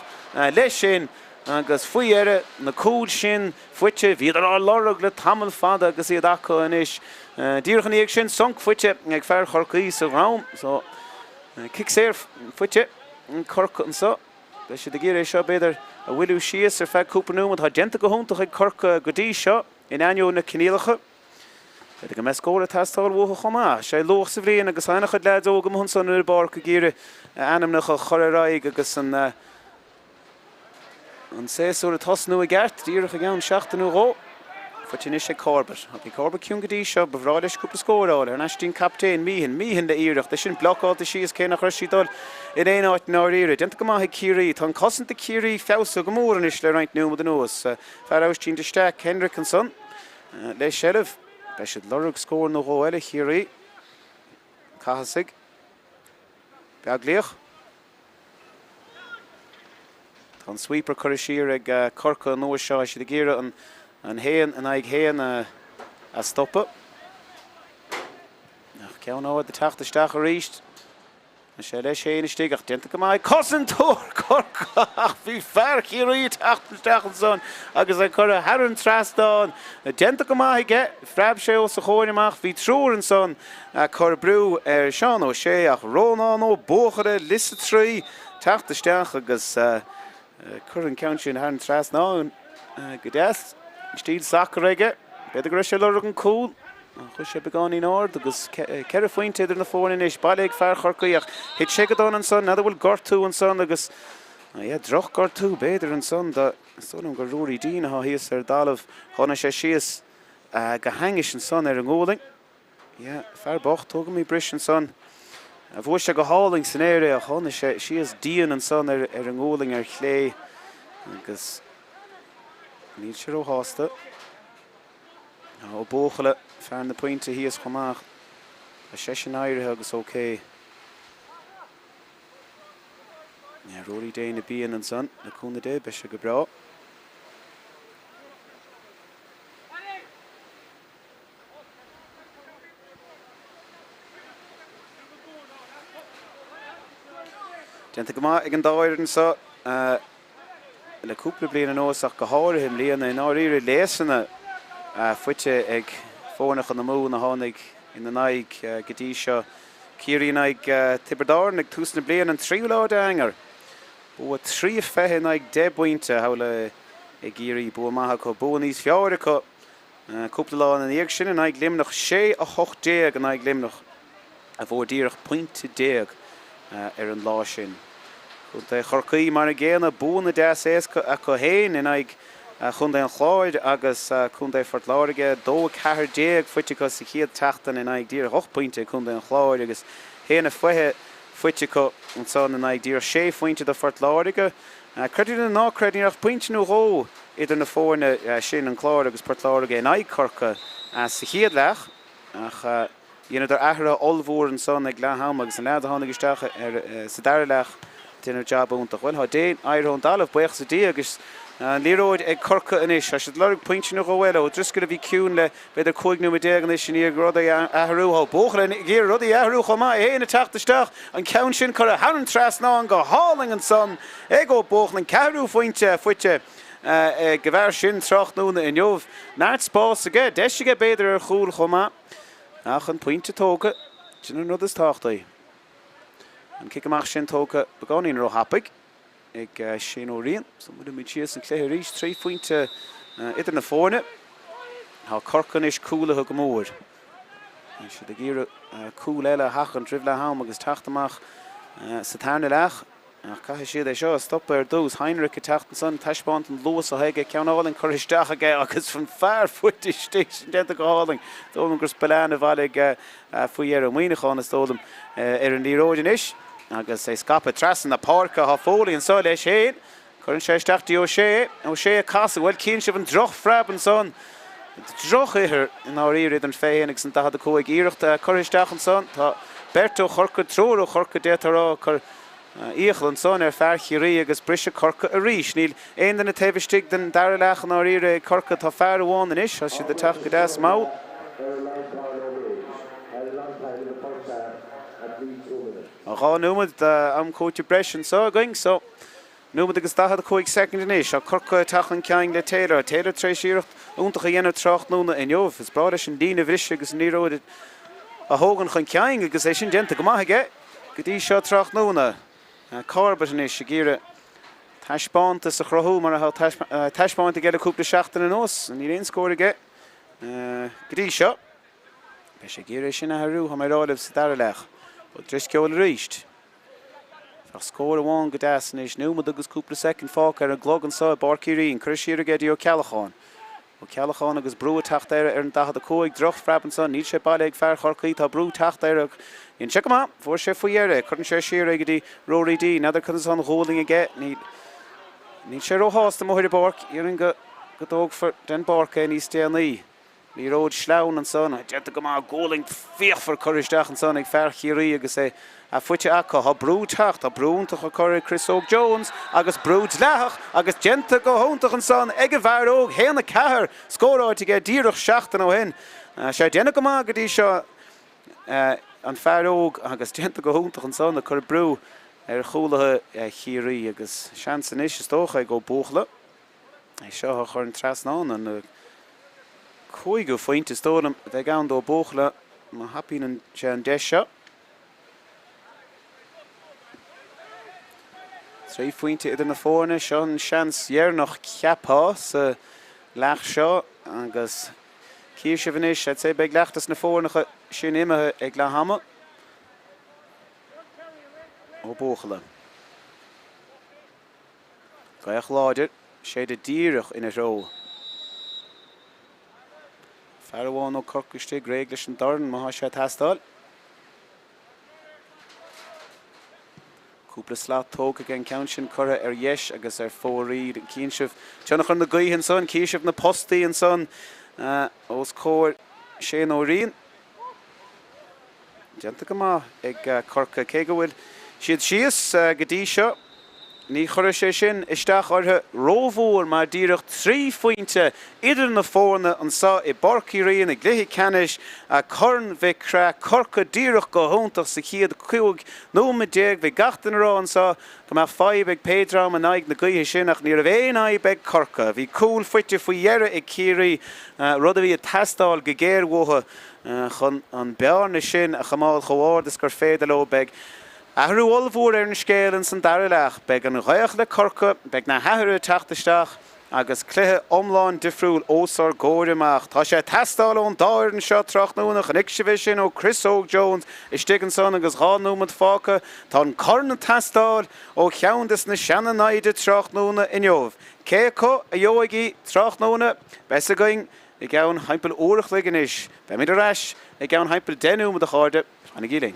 leis sin agus faoi éire na cúil sin fuite bhí ar lorug le tamil fada agus iad acu inis díorchan íag sin sonc fuite ag fear Corcaigh sa rám so cic séir fuite an Cork an so leis sé de géir é seo beidir a bhfuilú síos ar feadh cúpanú tá genta go húntaach ag Cork go dtí seo in ainneó na cinéalacha. Beidir go meascóla tastáil bhuacha chomá sé loch sa bhríon agus aina chud leid ógam hunn san ar bar go géire anamnach a Ciarraí agus an séasúr a tosnú a gceart díoch a gceann 16 ró fuitin is sé Corbett. Bhí Corbett ciún go dtí seo bhráil leis cúpla scóráil ar naistín captéin Míchéal de íireach de sin blocáilta síos cé nach chuisídul in éon áit ná íire. Denta go maithe Ciarraí tá cosanta Ciarraí fésa go mór anis le roinnt nuama den nuas fear áistín de steach Henrik an son leis seirbh leis siad lorug scór nó ró eile Ciarraí caithesigh beag léoch. Tá an sweeper chuir siar ag Cork an nuas seo siad a géire an héan an ag héan a stoppa. Ceann áhad de teachta isteach a ríist. sé leis sé éanastig ach denta go maith cosintúir Cork ach bhí fear Ciarraí teachta an son agus ag chur a Harran Trastáin denta go maith ige freib sé os a chóin amach bhí trúr an son a chur brú ar seán ó sé ach rónán ó bóchara lisa trí teachta isteach agus chur an ceann sin Harran Trastáin go deas stíl sacr aige beidir go sé lorug an cúl chuis sé beáí áir agus ceir faointe idir na fóin is bailíigh fear Corcaigh ach hit sé go an son na bhfuil gortú an son agus droch gortú beidir an son sonm go rúí dína há híos ar dalamh tháina sé síos go hangis an son ar an ggóling fear bocht tóga mí bris an son a bhfuil sé go háling san éire a tháina sé síos díon an son ar an ggóling ar chlé agus níl sé ó hásta ó bóchala fear na pointe híos chomach a sé sin áirithe agus ócé. Róí déana bíon an son na cúna dé be se go bra. Denta go maith ag an dáir an sa le cúpla bliana an óach go háirithim líana in áíre lésanna fuite ag fónach an na mú na tháinig in na naig go dtí seo Ciarraí ag Tiberdáin ag túsna blian an tríú lá angar. Bu trí fethe ag 10 buinte hála ag Ciarraí bu maithe go bu níos fearra go cúpla lá an éag sin ag limnach 6-8 an ag limnach a bhór díreach pointe 10 ar an lá sin. Chun Corcaigh mar a ggéanana búna 10 a go héin in ag chun an chláid agus chun fortláige 2-4 fuite go sa chiad teachtain in ag dír 8 pointe chun an chláid agus héana fuithe fuite go an son in ag dír 6 pointe do fortláige. Credir na nácrédíach pointe nó ró idir na fórne sin an chláir agus portláige in ag Corca sa chiad lech ach dhéanana ar ahra olmhór an son ag letham agus an lead a tháinig isteach ar sa dair lech tínar jobúntaach bhfuil há déan airón dalamh buoch sa dí agus líróid ag Corca inis a siad lorug pointe nó go bhfuil ó dris go bhí ciún le beidir 5 an is sin íag rud ahrú bóchar ggéir rudaí ahrú chomá héana teachta isteach an ceann sin chur a Harran Trastáin go háling an son ag ó bóchlan cehrú fointe fuite go bhar sin Tráchtaire in jobh náirt spás aige deisige beidir ar chúil chomá ach an pointe tóga sin an rud is táchtaí. An cic amach sin tóga beáín ro hapig ag Shane Rinn. So muid Míchéal san cléthe rís 3 pointe idir na fórne. Tá Corcaigh is coolla go mór. Is de gíre cool eile hachan Drisleáin agus Tráchtaire Sathairn leach. Ach caiith siad é seo stop ar dús Heinrich a teachtan son taispáint an luas a heige ceannáling chuiristeach aige agus fan fearr fuiti station de go háling. Dólam gur spelán a bhaig faoi ar an mhuoineáin is dólam ar an níróidin is. Agus é scapa trasan na Páirc a fólaí an sá leis héin. Chuann sé steachtaí ó sé a casa bhfuil cín sibh an droch freab an son. Droch ihir in áírid an féinnig san dahad a cóig íirecht a chuiristeach an son. Tá Berto Corcaigh trúr ó Corcaigh détarrá chur íochel an son Ciarraí agus brise Corcaigh a rís. Níl aon na taobhstig den Drisleáin an áíre Corcaigh tá fearr amháin in is, as si de teach go dáas má. A gá númad am cóte breis an sá going, so númad agus dahad a cóig second in is, a Corcaigh tachan ceang le Taylor treis íirecht úntaach a dhéanamh tracht núna in jobh. Is brád sin dína bhrisise agus níróid a hógan chun ceang agus é sin genta go maithaige. Go dtí seo tracht núna. Carbat in is a gíre taispáint is a chrothú mar a taispáint a geile cúpla seachtain an os. Ní réon scóir aige. Go dtí seo. Be sé gíre sin a tharú ha mé ráileh sa Drisleáin. But Drisleáin ríist. Fach scóir amháin go dáas in is númad agus cúpla second fág ar an glog an sá Barcírín chuir siar aige dí ó Ceallacháin. Ó Ceallacháin agus brú Tráchtaire ar an dahad a cóig droch freab an son. Níl sé baile ag fearr Corcaigh tá brú Tráchtaire ag in check ma for sé faoiare chuann sé siar ag dí Rory D nadidir chun san holding aige ní sé róhásta móthir Páirc ar an go dóg for den Páirc ní Ceannais. Ní ród sleán an son de go má ggóling fíochfar chuiristeach an son ag fearr Ciarraí agus é a fuite acha tá brú teach tá brúntaach a chuir Chris Jones agus brúd leach agus genta go hóntaach an son ag a bhar óg héanana cethir scóráid ige díreach seachtain ó hin. sé déanana go má go dtí seo an fearóg agus genta go hóntaach an son a chur brú ar chúlathe Ciarraí agus seansan is tócha go buachla. É seo chur an trasnán an chuig go faointe tólam bheith gan dó buachla má hapín an sé an deis seo. 3 pointe idir na fórne seo an seans dhearnach ceapá sa leach seo agus cír sé bhanis sé beag leachtas na fórnacha sin imethe ag le hama ó buachla. Gaich láidir sé de díreach ina ró. Fear amháin ó Corcaigh réig leis an darn má sé tastal. Cúpla slát tóg ag an count sin curra ar dheis agus ar fóríd an cín sibh teannach chun na gaothain son cín sibh na postaí an son os cóir Shane Rinn. Genta go má ag Corcaigh cé go bhfuil siad síos go dtí seo. Ní chuir sé sin isteach orthe rómhór má díreach 3 pointe idir na fórne an sá I Barcírín ag Cluiche Ceannais a chun Mhic Craith Corcaigh díreach go hóntaach sa chiad cuaig nómad déag bheith gachtain rá an sá go má 5 ag Péadrám a naig na gaotha sin ach ní a bhéon aib ag Corcaigh. Bhí cúil fuite faoi dhearra ag Ciarraí rud a bhí a teastáil go géarmhótha chun an bearna sin a chamáil chomháir is gur féidir ó beag. Ahrú olbhór ar an scéalann san Drisleáin beag an ghaoch le Corcaigh beag na heathrú teachtaisteach agus cluiche omláin difriúil ósar góir amach. Tá sé teastáil ón dáir an seo trachnúnach an icse sin ó Chris Jones is stigan son agus gánúmad fáca tá an corna teastáil ó cheandas na Ceannais trachnúna in jobh. Cé có a dheoigí trachnúna bes a going I gceann haimpel uirich ligan is. Be mid a reis I gceann haimpel denúmad a cháde an a gíling.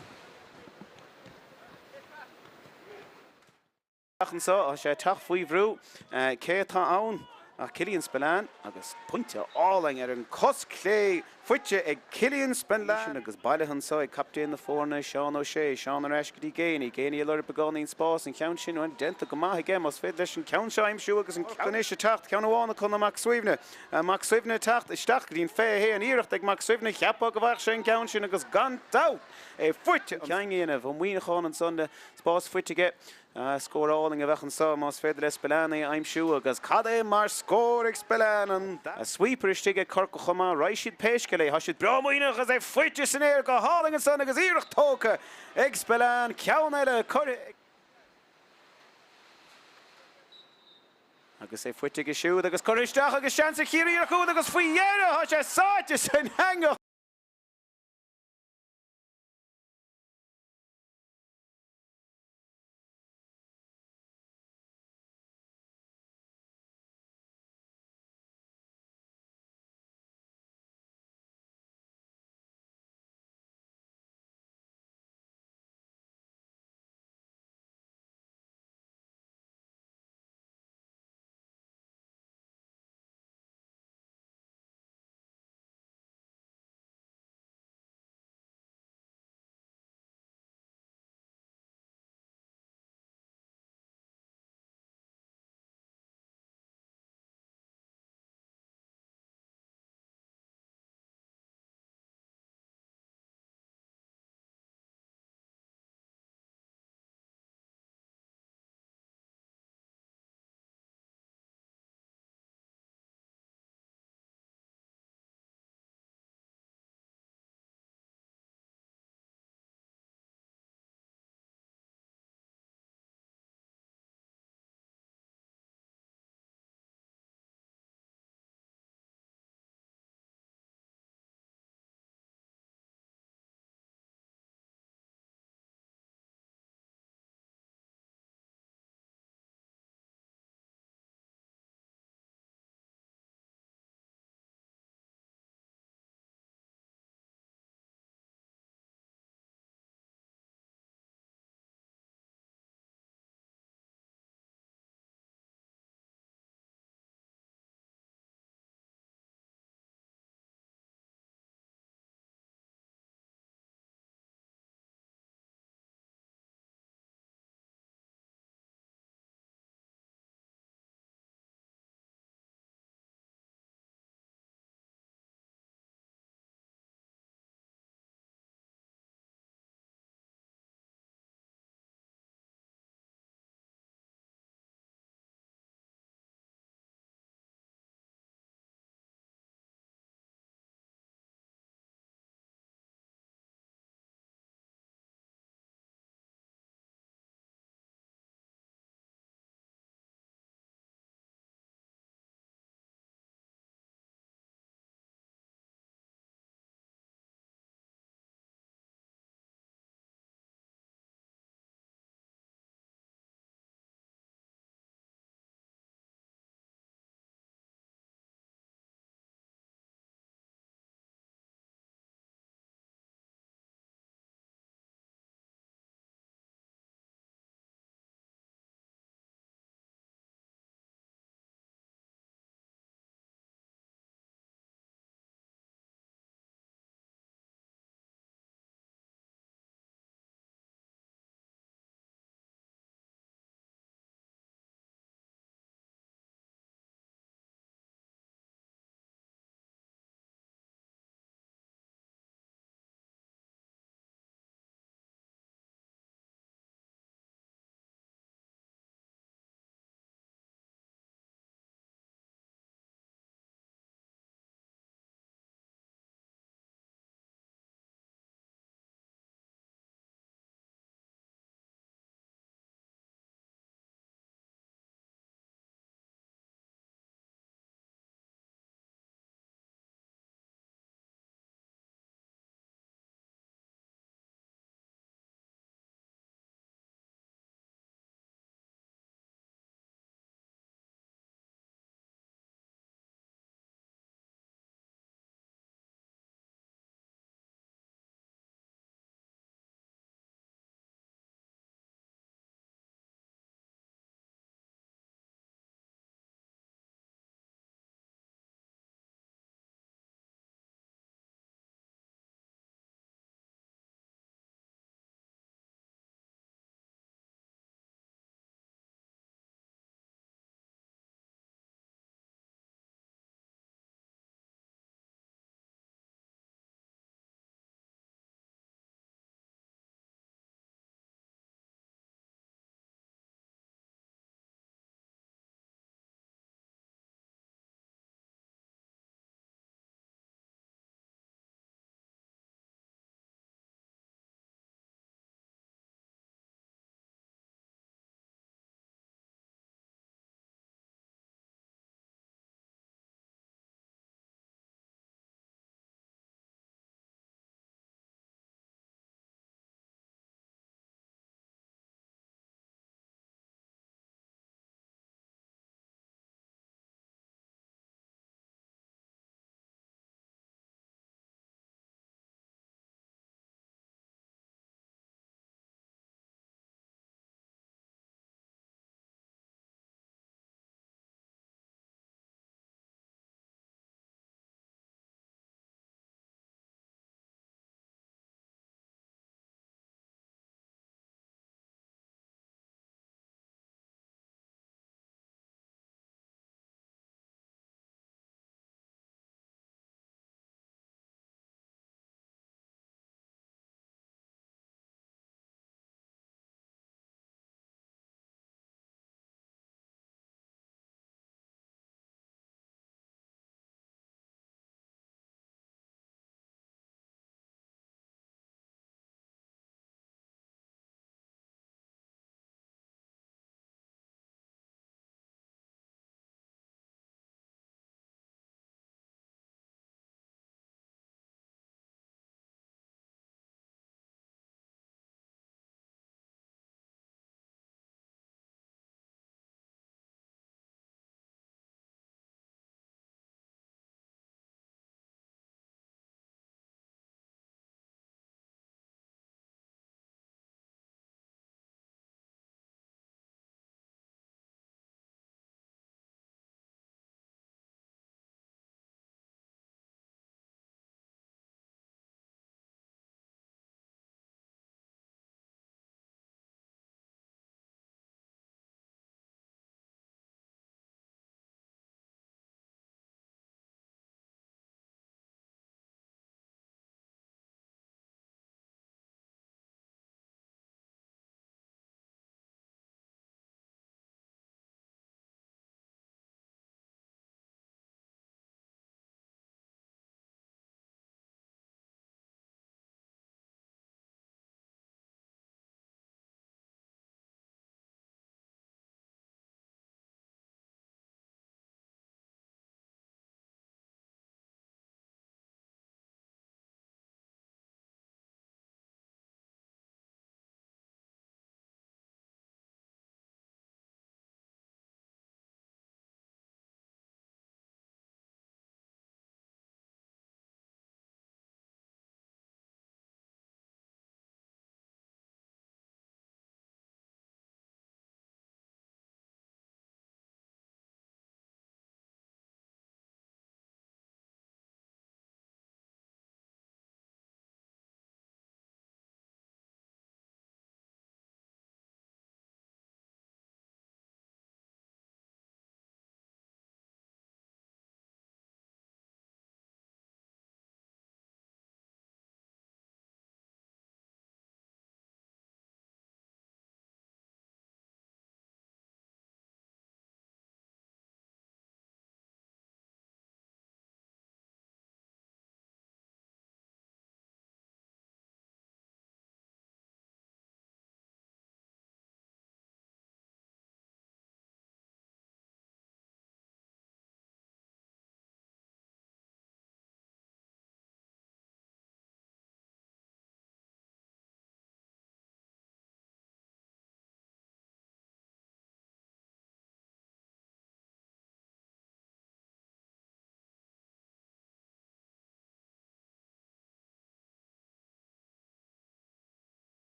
So sé teach faoi bhrú cé tá ann a Cillian Spillane agus pointe áling ar an cos clé fuite ag Cillian Spillane agus bailachan so ag captain na fórne Seán O'Shea Seán ar eiscadí géine le begánaín spás an count sin an denta go maith ige mas féidir leis an count seim siú agus an canis a techt ceann bhána chun Max Suibhne. Max Suibhne techt isteach go dtíon fé an íirecht ag Max Suibhne cheappa go bhhair sé an count sin agus gan dá é fuite ceangaíanamh an mhuoineáin an sonda spás fuite ige. Scóráling a bheitchan sá más féidir le Spillane aimimsú agus cad é mar scór ag Spillane a sweeper istigh Corcaigh chumá rois siad péisce le has siad bramoine agus é fuite san éir go háling an son agus íirecht tóca ag Spillane ceann eile chuir agus é fuite go siúd agus choiristeach agus seansa Ciarraí ar chúd agus faoi dhéanamh tá sé sáte san hangach.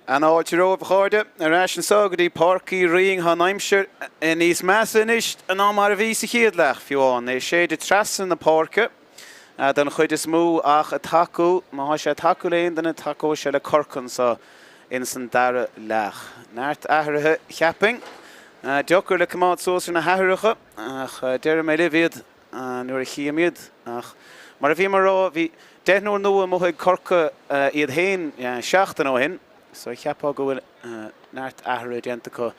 An áitiró bhchaide a ráis an sagadí Páircí Rinn han aimsir in níos measa inis an ná mar a bhí sa chéad leach fiúáin. É sé de trasan na Páirce den chuid is mú ach a taú má sé taú léon den a taú se le corcan sa in san dara leach. Náirt ahrathe cheaping deochar le cumát sósar na hathracha ach deir mé liviad nuair a chiimiad ach mar a bhí mar rá bhí deithnúir nua mo chuid Corca iad hain seachtain ó hin. So cheapá go bhfuil náirt ahra déanta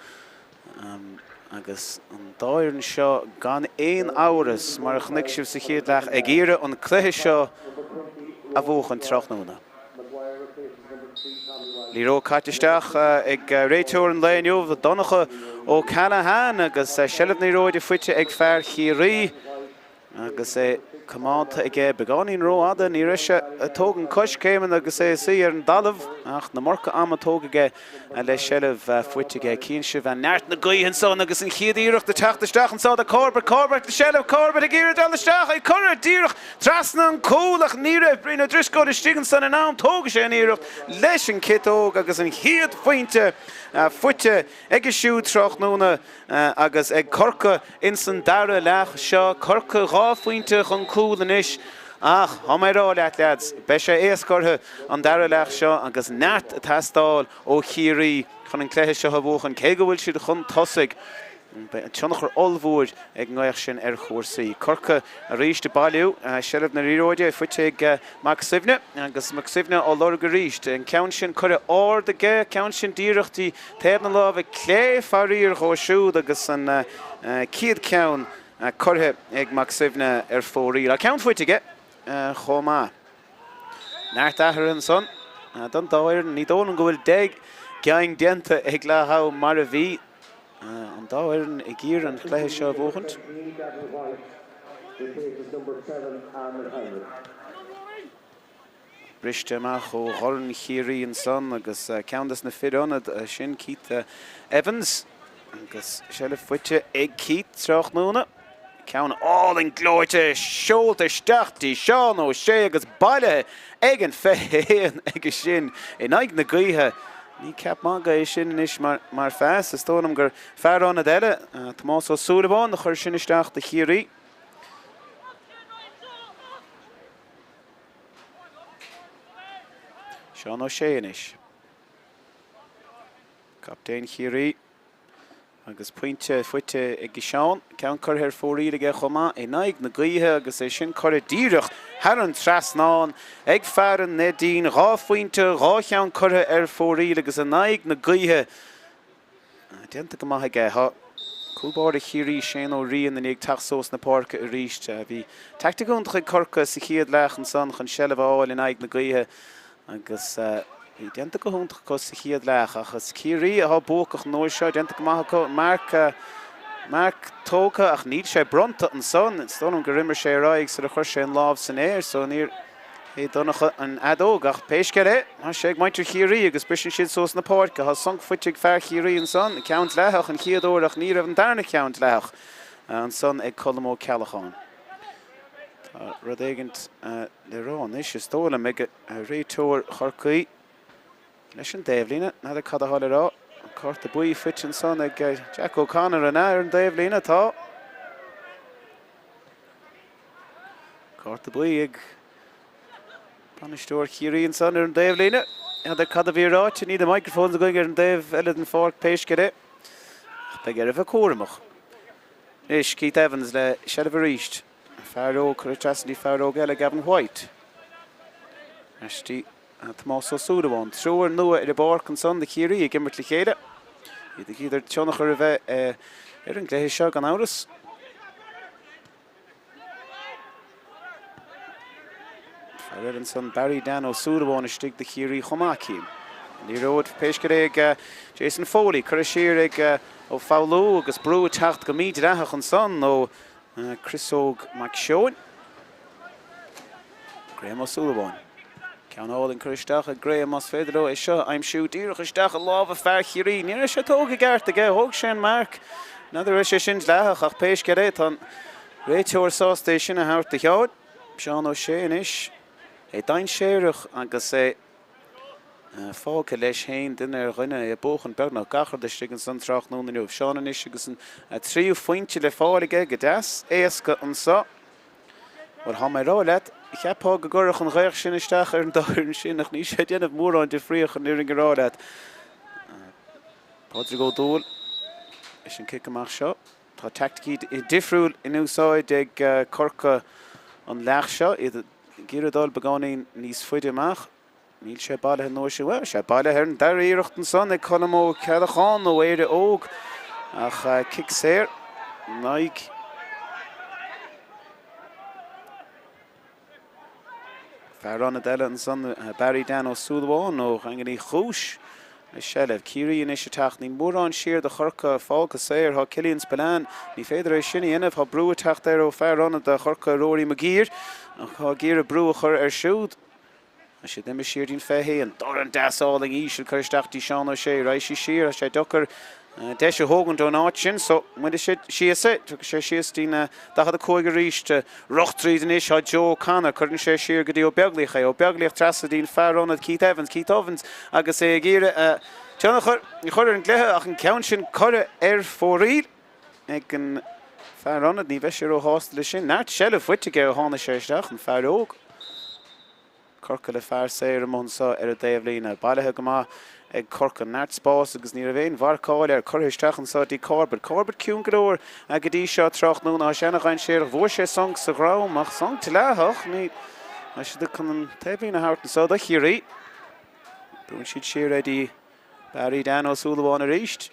agus an dáireann seo gan éon áras mar a chnic sibh sa chéad leach ag iarra an cluiche seo a bhuach an Tráchtaire. Líró caitisteach ag réiteúir an léinneomh a donacha ó Callahan agus sellh ní róide fuite ag fearr Ciarraí agus Comentator ag begáín róada ní riise a tógan cois céimeann agus sí ar an dalamh ach na marcha am a tóga le sellh fuite cín sibh a neart na gaithin son agus an chiad íireach de teachtasteach an sáda Corbett le sellh Corbett ag iarra deisteach ag chuir díireach trasna an cúlach níre brína driscóid stigan san an am tóga sé an íireach leis an citóg agus an chiad fointe fuite ag siú Tráchtaire agus ag Corca in san dara leach seo Corca ráfuinte chun cúlan is ach ha mé rá leads be sé éascortha an dara leach seo agus neart a tastáil ó Ciarraí chun an cléthe seo a bhuachan cé go bhfuil siad chun tosaigh Tionachar olmhúir ag ngaiach sin ar chóirsaí. Corca a ríist de bailú, sellh na ríróide fuite ag Mhic Craith agus Mhic Craith ó lor go ríist. An ceann sin chuir áir de ge, ceann sin díireachtaí taobh na lámh ag clé faríor ó siúd agus an ciad ceann curthe ag Mhic Craith ar fórí. A ceann fuite ge chomá. Náirt ahar an son, don dáir ní dónan go bhfuil deag ceang déanta ag letha mar a bhí. An dáireann ag iarra an chléithe seo bhuachant. Briste amach ó Gholn Ciarraí an son agus ceantas na fiúnad sin Keith Evans agus sellh fuite ag Keith Tráchtaire. Ceann all in glóite seolta steachtaí seán ó sé agus baile ag an féin agus sin in aig na gaotha. Ní ceap manga é sin is mar feas, is tónam gur fearrán a deile, Tomás ó Súlabháin na chuir sin isteach de Ciarraí. Seán ó sé inis. Captéin Ciarraí agus pointe fuite ag Seán, ceann chuir ar fórí aige chomá é naig na gaotha agus é sin chuir díireach har an trasnáin ag fearan nedín ráfuinte rácheann chuir ar fórí agus a naig na gaotha. Déanta go maith ige cúlbáir a Ciarraí sin ó Rinn in ag taxós na Páirce a ríist. Bhí tactiúnta chuig Corca sa chéad leach an son chun sellh áil in aig na gaotha agus bhí déanta go húnta go sa chéad leach achas Ciarraí a bócach nóir seo déanta go maith go Mark tócha ach níl sé bronta an son, it's dónam go rimmer sé ráig sa a chuir sé an lámh san éir, so níor é donacha an adóg ach péisce má sé ag maitir Ciarraí agus brisin siad sós na Páirce, ha song fuite ag fearr Ciarraí an son, ceannt leach an chiadúach ní raibh an darna ceannt leach an son ag colm ó Callahan. Tá rud éigent le rán is tóla ag réiteúir Corcaigh leis an déimhlíne, na a cad a hála rá. Cort a buí fuite an son ag Jack O'Connor an air an déimhlíne tá. Cort a buí ag Panisteúir Ciarraí an son ar an déimhlíne. A cad a bhí ráit, ní a microphones a going ar an déimh eile an fórc péisce dé. Beag ar a bheith cuaramach. Is Keith Evans le sellh a ríist. Fearróg chuir trasnaí fearróg eile Gavin White. Astí Tomás ó Súlabháin. Trúir nua ar a bárc an son de Ciarraí ag immert le chéile. Iad idir tionachar a bheith ar an gléithe seo gan áras. Fearr an son Barry Dan ó Súlabháin is stig de Ciarraí chomá cín. Ní róid péisce ag Jason Foley, chuir siar ag ó Fowlú agus brú teacht go míid rathach an son ó Chrisóg McSheoin. Graham ó Súlabháin. Ceann áil an chuiristeach a Graham os féidir é seo aim siú díreach isteach a lámh a fearr Ciarraí. Ní sé tóga gceart aige, thóg sé an Mark. Nadidir is sé sin leach ach péisce tá réiteúir sásta sin a thart a cheáid. Seán ó sé inis. É dain séireach agus Fága leis hain duine rinne a bóchan beag gachar de stig an san trach nó inniu seán is agus an tríú fointe le fáige go deas éasca an sa. Well ha mé rá let ich heb pa go gorach an réich sin isteach ar an dair sin nach ní sé déanamh mórráin de fríoch an nuring gorá let. Páidir go dúil is an kick amach seo. Tá tacticí I difriúil in úsáid ag Corcaigh an leach seo iad gíradál begánaí níos fuide amach. Níl sé bailthe nóir sé bhfuil sé bailthe ar an dair íirecht an son ag colmó ceadachán ó éire óg ach kick séir naig Fearrán a deile an son Barry Dan ó Súlháin ó Anganí Chúis is sellh Ciarraí in is teach ní mórrán siar de chorca fága séir há Cillian Spillane ní féidir é sinna inmh há brú a Tráchtaire ó Fearrán de chorca Rory McGear ach há géar a brú a chur ar siúd. Sé ddim siar dín fehé an dor an deasáling ísir chuirteachtaí seán ó sé rééis siar a sé dochar de sé hógan don áit sin so muidir sé siasa tu sé sias dína dachad a cóig a ríist rochtríd in is há Joe Canna chuann sé siar go dtí ó beaglacha ó beaglaach trasa dín Fearrán Keith Evans agus é gíire teanna chur an gléthe ach an ceann sin chore ar fóríl ag an Fearrán ní bheith sé ó hástal sin neart sellh fuite go hána séisteach an fearóg. Corcaigh le fear séir am sa ar a déobh lína bailthe go má ag Corcaigh neart spás agus ní a bhéin bharcáil ar chuirteach an sa dí Corbett ciún goróir a go dtí seo troch nó ná seanna gain séir bhór sé song sa grám ach song te lethach ní sé de chun an taobh lína hart an sa a Ciarraí. Dún siad siar a dí Barry Dan ó Súlháin a ríist.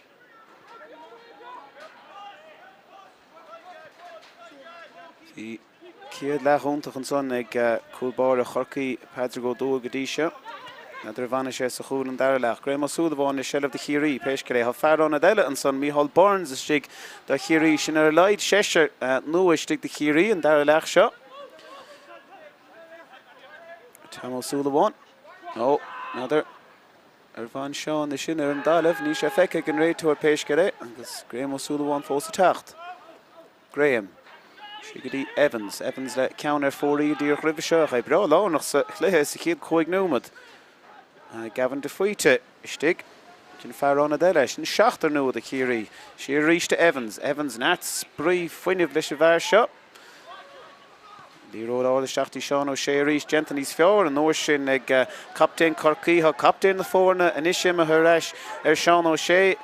Ciad lethúntaach an son ag cúlbáir a Corcaigh Páirc go dó go dtí seo. Nadidir bhaine sé sa chúl an dair leach. Graham ó Súlháin is sellh de Ciarraí Páirc Ceannais há Fearrán a deile an son Míchéal Burns is stig de Ciarraí sin ar leid séir nua stig de Ciarraí an dair leach seo. Tam ó Súlháin. Ó, nadidir ar bhain seán is sin ar an daileh ní sé feice an réitúir Páirc Ceannais agus Graham ó Súlháin fós a techt. Graham. She could eat Evans le ceann ar fóraí dír roimh seo ag bra lánach sa chluithe sa chéad cóig nómad. Gavin de Fuite istig sin Fearrán a deile sin seachtar nó a Ciarraí. Sí ríiste Evans neart sprí foiineh leis a bhar seo. Dí ródáil isteachtaí seán ó sé ríist genta níos fearr an nóir sin ag captain Corcaigh há captain na fórna inis sin a thuéis ar seán ó sé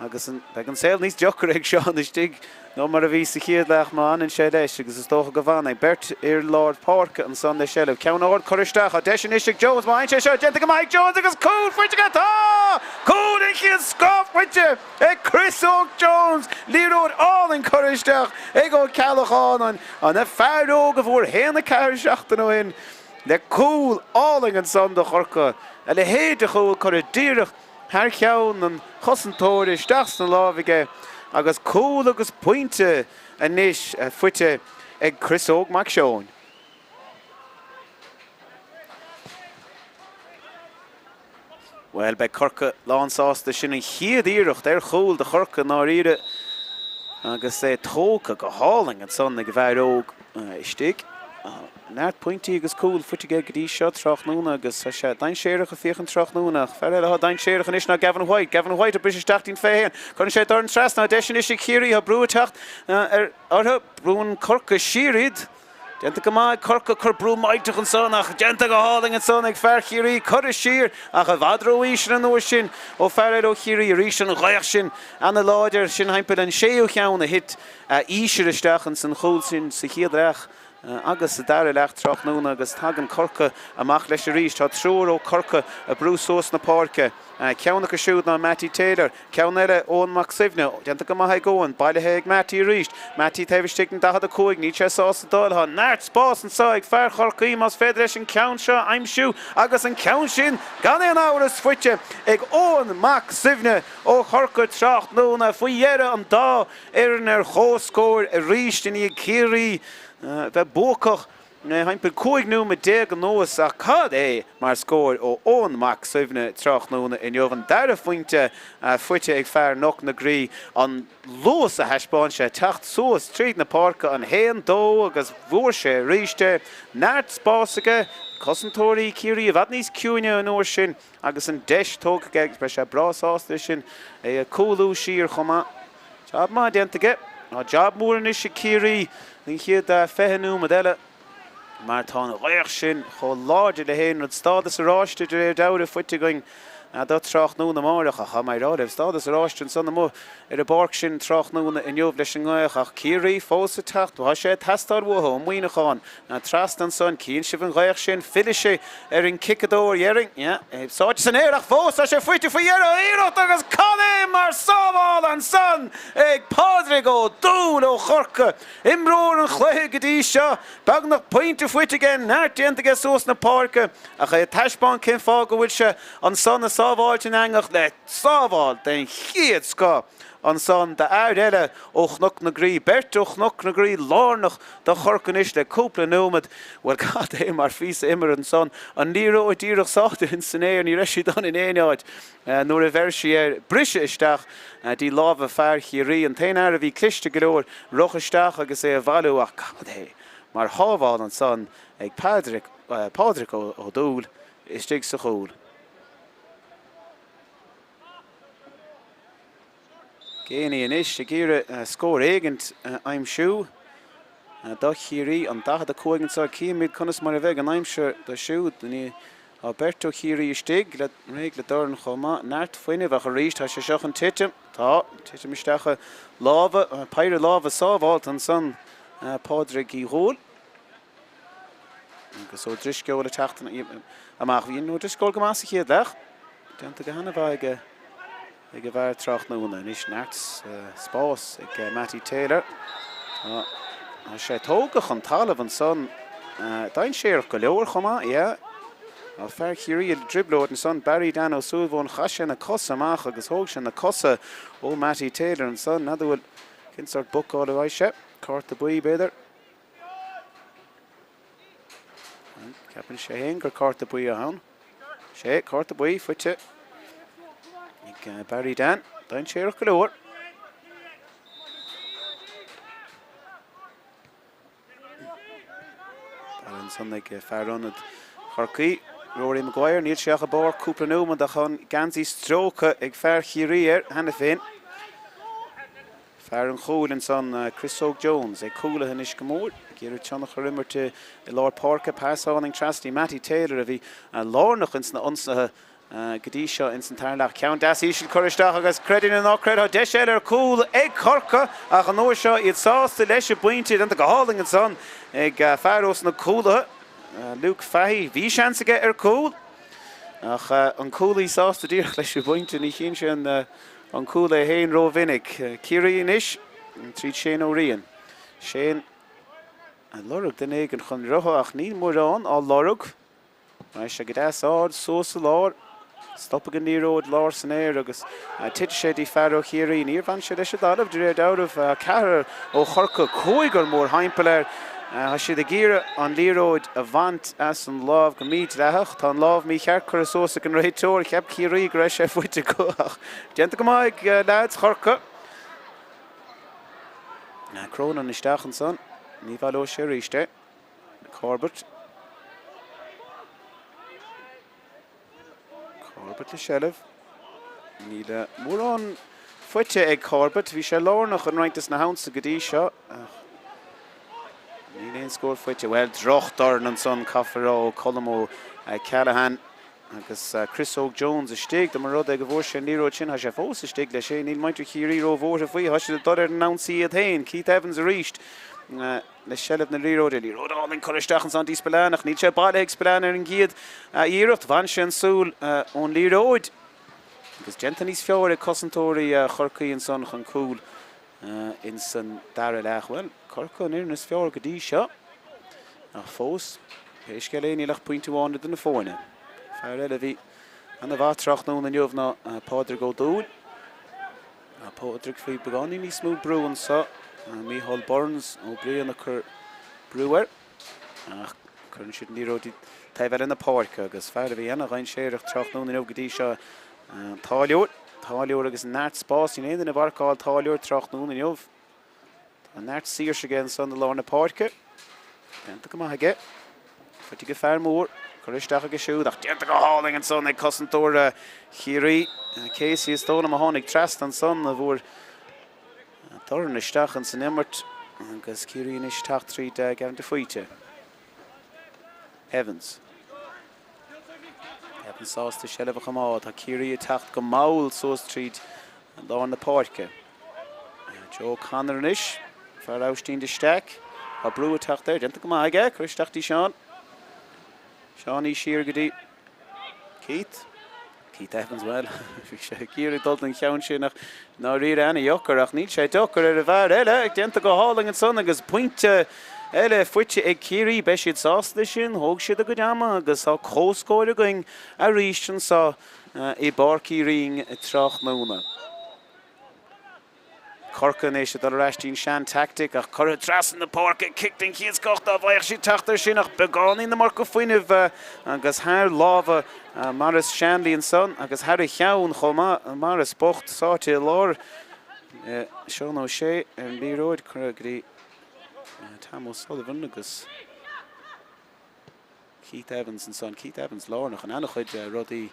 agus an saoil níos deochar ag seán istig. No mar a bhí sa chéad leach má an sé leis agus is dócha go bhana bert ar Lord Páirc an son de sellh ceann áard chuiristeach a deis Isaac Jones má sé seo genta go Mike Jones agus cúl fuite go tá cúl in chéad scóp fuite ag Chris Jones líród all in chuiristeach ag ó cealacháin an a fearóg a bhór héanana ceir seachtain ó in le cúl áling an son de Corcaigh a le héad a chúil chuir díireach thar ceann an chosantóir isteach na lábhaige agus cúl agus pointe a níis fuite ag Chris Mac Seán. Well, be Corcaigh lánsásta sin an chiad íirecht ar chúl de Corcaigh ná riire agus é tóca go háling an son ag bhar óg istig. Neart pointí agus cúl fuite go dtí seo trachnúna agus sé dain séireach a fiochan trachnúnach. Fearr le dain séireach an is ná Gavin White a bris teachtín féin. Chun sé dar an tras ná deis is Ciarraí a brú techt ar ortha brún Corcaigh sirid. Genta go má Corcaigh chur brú maidteach an son ach genta go háling an son ag fear Ciarraí chur sir ach a bhadró ísir an nóir sin ó fearr ó Ciarraí rís an ghaich sin anna láidir sin haimpel an séú cheann a hit ísir isteach an san chúl sin sa chéadreach. Agus sa dair leach trachnúna agus tagan Corcaigh amach leis a ríist tá trúr ó Corcaigh a brú sós na Páirce. Ceanna go siúd ná Matty Taylor, ceann eile ón Mac Sivne, genta go maithe góin, bailthe ag Matty ríist. Matty taobh an dachad a cúig, ní sé sásta dultha. Neart spás an sa ag fearr Corcaigh mas féidir leis an ceann seo aimsiú agus an ceann sin gan éon áras fuite ag ón Mac Sivne ó Corcaigh trachnúna faoi dhearra an dá ar chóscóir a ríist in Ciarraí. Bheith bócach Haimper coig nu me deg noas a cad mar score o on max sovne Tráchtaire in jovan dare fointe fuite ag fair knock na grí an los a hashbon se tacht so street na Páirc an hen do agus vor se richte nart spásige Comentator Ciarraí vadnís cúne an orsin agus an deis tóg gegs be se brasás sin a coolú sír choma job ma dentige a job mór is se Ciarraí ní chiad fehanú modelle maar tá réir sin cho láide le héin rud stádas a ráiste de dáire fuite going dat Tráchtaire na marach a mai ráibh stádas a ráiste san mó a barc sin Tráchtaire in jobh leis an gáach ach Ciarraí fós a tacht ha sé testar bhtha muoineáin na trastan son cín si an réir sin fiile sé an kicadóir dhearing sáid san éireach fós a sé fuite fa dhearach agus cadé mar sábháil an san ag Páirc ó dúil ó Corcaigh imróir an chluithe go dtí seo bag nach pointe fuite gen náir déanta sós na Páirc ach é taispáin cin fá go bhfuil se an san na sábháilt in angach le sábháil den chiad sá an san de air eile och knock na grí bert och knock na grí lárnach de Corcaigh is le cúpla nómad well cad é mar fís immer an san an níró a díreach sáta in san éir ní reisi don in éineáid nuair a bheir sé brise isteach dí lábh a fear Ciarraí an tain air a bhí cliste go leor roch isteach agus é a bhailú ach cad é mar hábháil an san ag Páirc ó dúil istigh sa chúl. Géine in is, gíre scór éigent aimimsú dá Ciarraí an dachad a cóigent sa cíimid conas mar a bheith an aimimse do siúd ní Alberto Ciarraí istig le réig le dorn chomá náirt foiineh a réist tá sé seach an titim tá titim isteacha lábha Páirc lábha sábháilt an san Páirc í ghól agus ó drisceol a teachtain amach bhíon nó drisceol go más a chéad lech deanta go hana bhaige ag a bhar Tráchtaire níos náirt spás ag Matty Taylor a sé tógach an talamh an san dain séar go leor chomá a fear Ciarraí a driblóid an san Barry dan ó súlhón chaise na cosa amach agus thóg se na cosa ó Matty Taylor an san na bhfuil cinsart bucáil a bhaid se Cárta buí beidir ceapann sé héin gur Cárta buí a hán sé Cárta buí fuite Barry Dan, dain séarach go leor. An san ag fearrónad Corcaigh, Rory Maguire, níl seach a bár cúpla nómad a chun gansaí strócha ag fear Ciarraí hena féin. Fear an chúil an san Chris Jones ag cúla han is go mór. Gíre teannach a rimmerte i lár Páirc pásáing trastí Matty Taylor a bhí lárnach ins na onsnathe Gadí seo in san tarlach ceann dasí sin choristeach agus credin an ácred á deis eile ar cúil ag Corcaigh ach an nóir seo iad sásta leis a buinte an go háling an san ag fearrós na cúlathe Luke Fahey bhí seansaige ar cúil ach an cúlaí sásta díoch leis a buinte ní chin sin an cúla héin ró vinnig Ciarraí inis tríd Shane O'Ryan Shane a lorug den éig an chun rotha ach ní mórrán á lorug Right, se go ád sósa lár stop gan níróid lár san éir agus tiit sé dí fearó Ciarraí níor bhain sé leis dámh de réir dámh ceathar ó Corcaigh cóigur mór haimpel Tá siad a gíre an líróid a bhaint as an lábh go míid letheach tá an lábh Míchéal chur sósa an réitóir ceap Ciarraí go raibh sé fuite goach. Déanta go mbeidh lads Corcaigh. Crónan isteach an san, ní bhail ó sé ríiste. Corbett. Corbett le sellh. Ní le mór an fuite ag Corbett, bhí sé lárnach an roiintas na hainsa go dtí seo. Ní léon scór fuite, well Tráchtaire an son Cafaró, Colmó, Callahan agus Chris Jones a stig, do mar rud ag go bhór sé níróid sin, ha sé fós a stig le sé, níl maidú Ciarraí ó bhór a faoi, ha sé dodar an násaí a thain, Keith Evans a ríist. Le sellh na líróid, líróid áling choristeach an san dí spelánach, ní sé baile ag spelán ar an ghiad íirecht, bhain sé an súl ón líróid. Agus genta níos fearr ag cosantóirí Corcaigh an son chun cúl in san dara leach. Well, Corcaigh níor nas fearr go dtí seo. Ach fós, éis go léon ílach pointúáine den na fóine. Fear eile bhí an a bhatrach nó na neomh ná Páirc ó dúil. Páirc faoi beánaí níos mú brúan sa. Míchéal Burns ó bliana chur brewer. chun siad ní róí tá bheith in na Páirc agus fear a bhí ana ghain séireach Tráchtaire nó gotí seo táileúr agus neart spás in éidir na bharcáil táileúr Tráchtaire inniuh. Tá neart sír se gin san na lár na Páirc. Denta go maithe ge. Fuirtí go fear mór. Choristeach agus siúd ach denta go háling an son ag Cosantóir Ciarraí. Casey is tóna a tháinig trast an son a bhór Doran isteach an san immert agus Ciarraí is teach tríd gan de faoite. Evans sásta sellh go má tá Ciarraí techt go máil sós tríd lá na Páirc. Joe Conner inis fear áistín de steach a brú techt there denta go maige choristeachtaí Seán. Seán í siar go dtí Keith Evans well. Ciarraí dult an cheann sin nach ná riad anna jochar ach níl sé dochar ar a bhar eile ag denta go háling an son agus pointe eile fuite ag Ciarraí be siad sásta sin thóg siad a go deama agus á cóscóir going a ríist an sa i Bárcaí Ring Tráchtaire. Corcaigh is dal rastín sean tactic ach chur tras in na Páirc kicked in kids gocht a bhaich si Tráchtaire sin ach begáin na mar go foiineh agus haar láva Maris Shanley and son agus haar a cheann chomá Maris Spórt sáte lár Sean O'Shea an bíróid chur grí Tam O'Sullivan agus Keith Evans and son Keith Evans lár nach an annachchuid rudí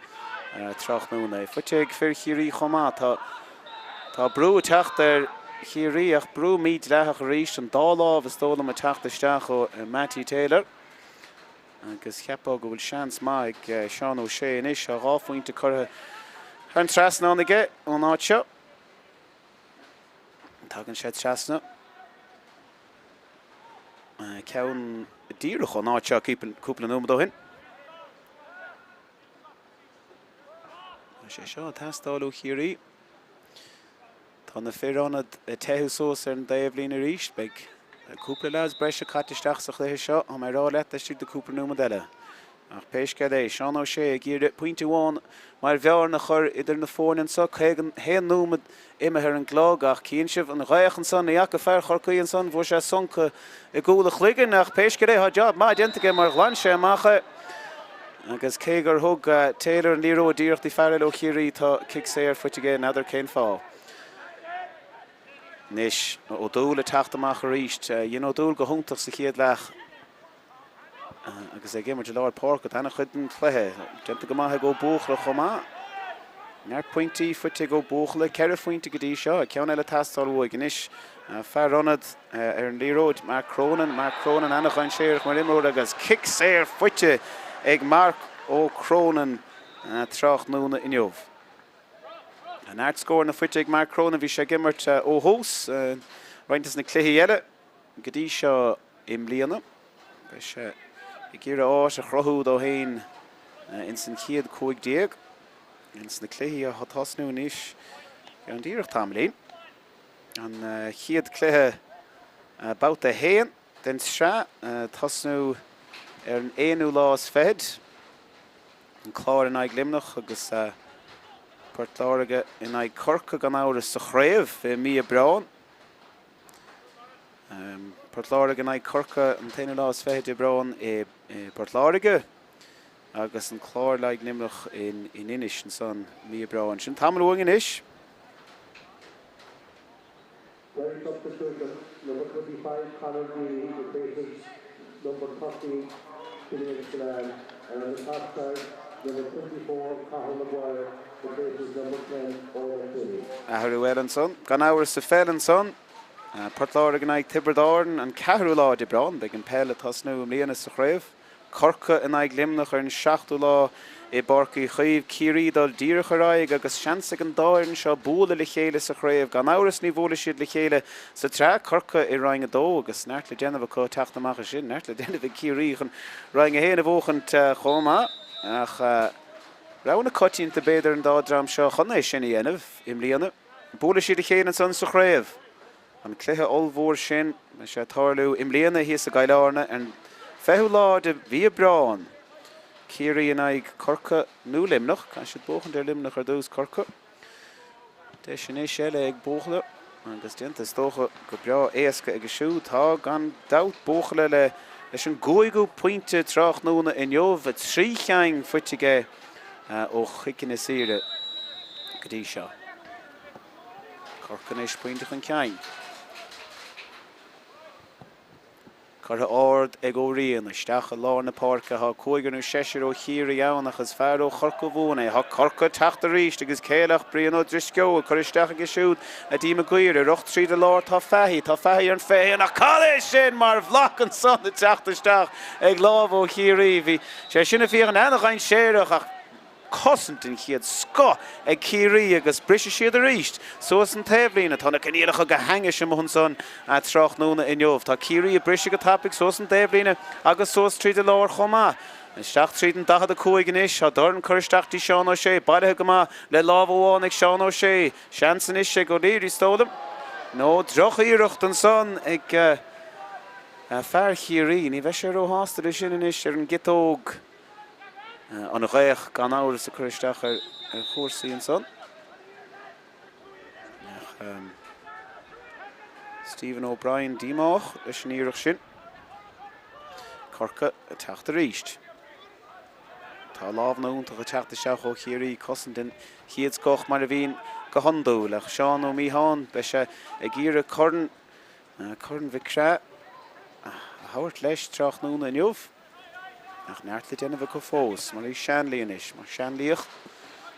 Tráchtaire. Fuite ag fear Ciarraí chomá tá brú techt ar Ciarraí ach brú míid leach ríist an dáláh is tóla a techt isteach ó Matthew Taylor. Agus cheapá go bhfuil seans má ag Sean O'Shea inis a ráfointe chur an trasna anige ón áit seo. Tagann sé trasna. Ceann díreach ón áit seo cúpla nómad ó hin. sé seo tastáilú Ciarraí. Tá na féranna taithú sós ar an daobh lína ríist beag cúpla leas breise catisteach sa chluithe seo a mai rá leit istí de cúpla nómad eile. Ach péisce é Sean O'Shea gír pointe bháin mar bhear na chur idir na fórnin sa héan nómad imethe an glág ach cíonn sibh an ghaachan san na jaca fear Corcaigh an san bhór sé soncha i gúla chligan ach péisce é ha job má dentige mar glan sé amachcha agus cé gur thug Taylor an líró díocht í fearil ó Ciarraí tá kick sé ar fuite gé nadidir cén fáil. Nis ó dúil a techt amach a ríist dhéon ó dúil go thugtach sa chéad leach agus ag gimmar de leir Páirc ana chud an chluithe denta go maithe go buachla chomá. Neart pointí fuite go buachla ceithre fointe go dtí seo ceann eile tastáil uaig inis fearronnad ar an líróid Mhic Craith ana chuin séireach mar imród agus kick sé ar fuite ag Mhic Craith Tráchtaire inniuh. An art scóir na fuite ag Mhic Craith bhí sé gimmart ó hús rointas na cluichí eile go dtí seo imbliana. Bheis i gcéir áis a chrothúd ó hain in san chiad 15 in san na cluichí a tasnú níos ar an díreach tamlín. An chiad cluiche bouta héan den sra tasnú ar an éanú lás fed an chlár in aig limnach agus Portláige in aig Corcaigh gan áras sa chréibh Míchéal. Portláige in aig Corcaigh an taanú lás fed i brán i Portláige agus an chlár leig limnach in inis an san Míchéal sin tamil uing inis. Very substitution, number 25, Conor Rinn, the bases, number 30, Drisleáin, and on the top side, number 24, Cathal Maguire, the bases, number 10, Owen Kelly. Ahrú an son, gan áras sa fel an son, Portláige in aig Tibredáin an ceathrú lá de brán, beag an peile tasnú mlíana sa chréibh. Corcaigh in aig limnach ar an 7 lá i Bárcaí Chaomh Ciarraí dal díreach aráig agus seansa an dáireann seo búla le chéile sa chréibh gan áras ní bhóla siad le chéile sa tre Corcaigh i roiing a dó agus neart le déanamh có techt amach sin neart le déanamh Ciarraí chun roiing a héana bhóchant chomá ach rana cotín de béidir an dádram seo chuna sin i dhéanamh imlíana búla siad le chéile an san sa chréibh an cluiche olmhór sin me sé tarlú imlíana hí sa gaiileárna an fehu lá de Míchéal. Ciarraí in aig Corcaigh nó limnach, can siad bóchan ar limnach ar dús Corcaigh. De sin é seile ag bóchla, agus dinta stócha go bra éasca ag siú tá gan dat bóchla le leis an góigú pointe Tráchtaire in jobh a trí cheang fuitige ó chicken na sire go dtí seo. Corcaigh is pointe chun ceang. Cartha ord ag ó Rinn, isteach a lár na Páirc a cóigeanú séisiir ó Ciarraí agus fear ó Corcaigh bhúna, Corcaigh teachta ríist agus céalach brian ó Drisleáin, chuir isteach a gisúd a dí McGrath, rocht tríd a lár tá feithí ar an féin a cáil sin mar bhlach an son na teachta isteach ag lámh ó Ciarraí. Bhí sé sinna bhí an anach séireach ach cosint in chiad sco ag Ciarraí agus brise siad a ríist. Soas an taobhlína tána cníalacha go hanga sem chun son a Tráchtaire in jobh. Tá Ciarraí a brise go tapig soas an taobhlína agus soas tríd a lár chomá. Isteach tríd an dachad a cóigean is, a dorn chuir isteachtí Seán Ó Sé, bailithe go má le lámh óháin ag Seán Ó Sé. Seansan is sé go léirí stólam. nó droch íirecht an son ag fear Ciarraí, ní bheith sé ó hásta sin is ar an gitóg. An réich gan áras a chuir isteach ar chóirsaí an son. Stephen O'Brien dímách leis an íireach sin. Corcaigh a teachta ríist. Tá lámh na úntaach a teachta seach ó Ciarraí cosint den chiad coch mar a bhín go hondú le Seán ó Míchéal be sé ag íre corn Mhic Craith a thabhairt leis Tráchtaire in jobh. Nach neartla déanamh go fós, mar í Ceannais is, mar Ceannais.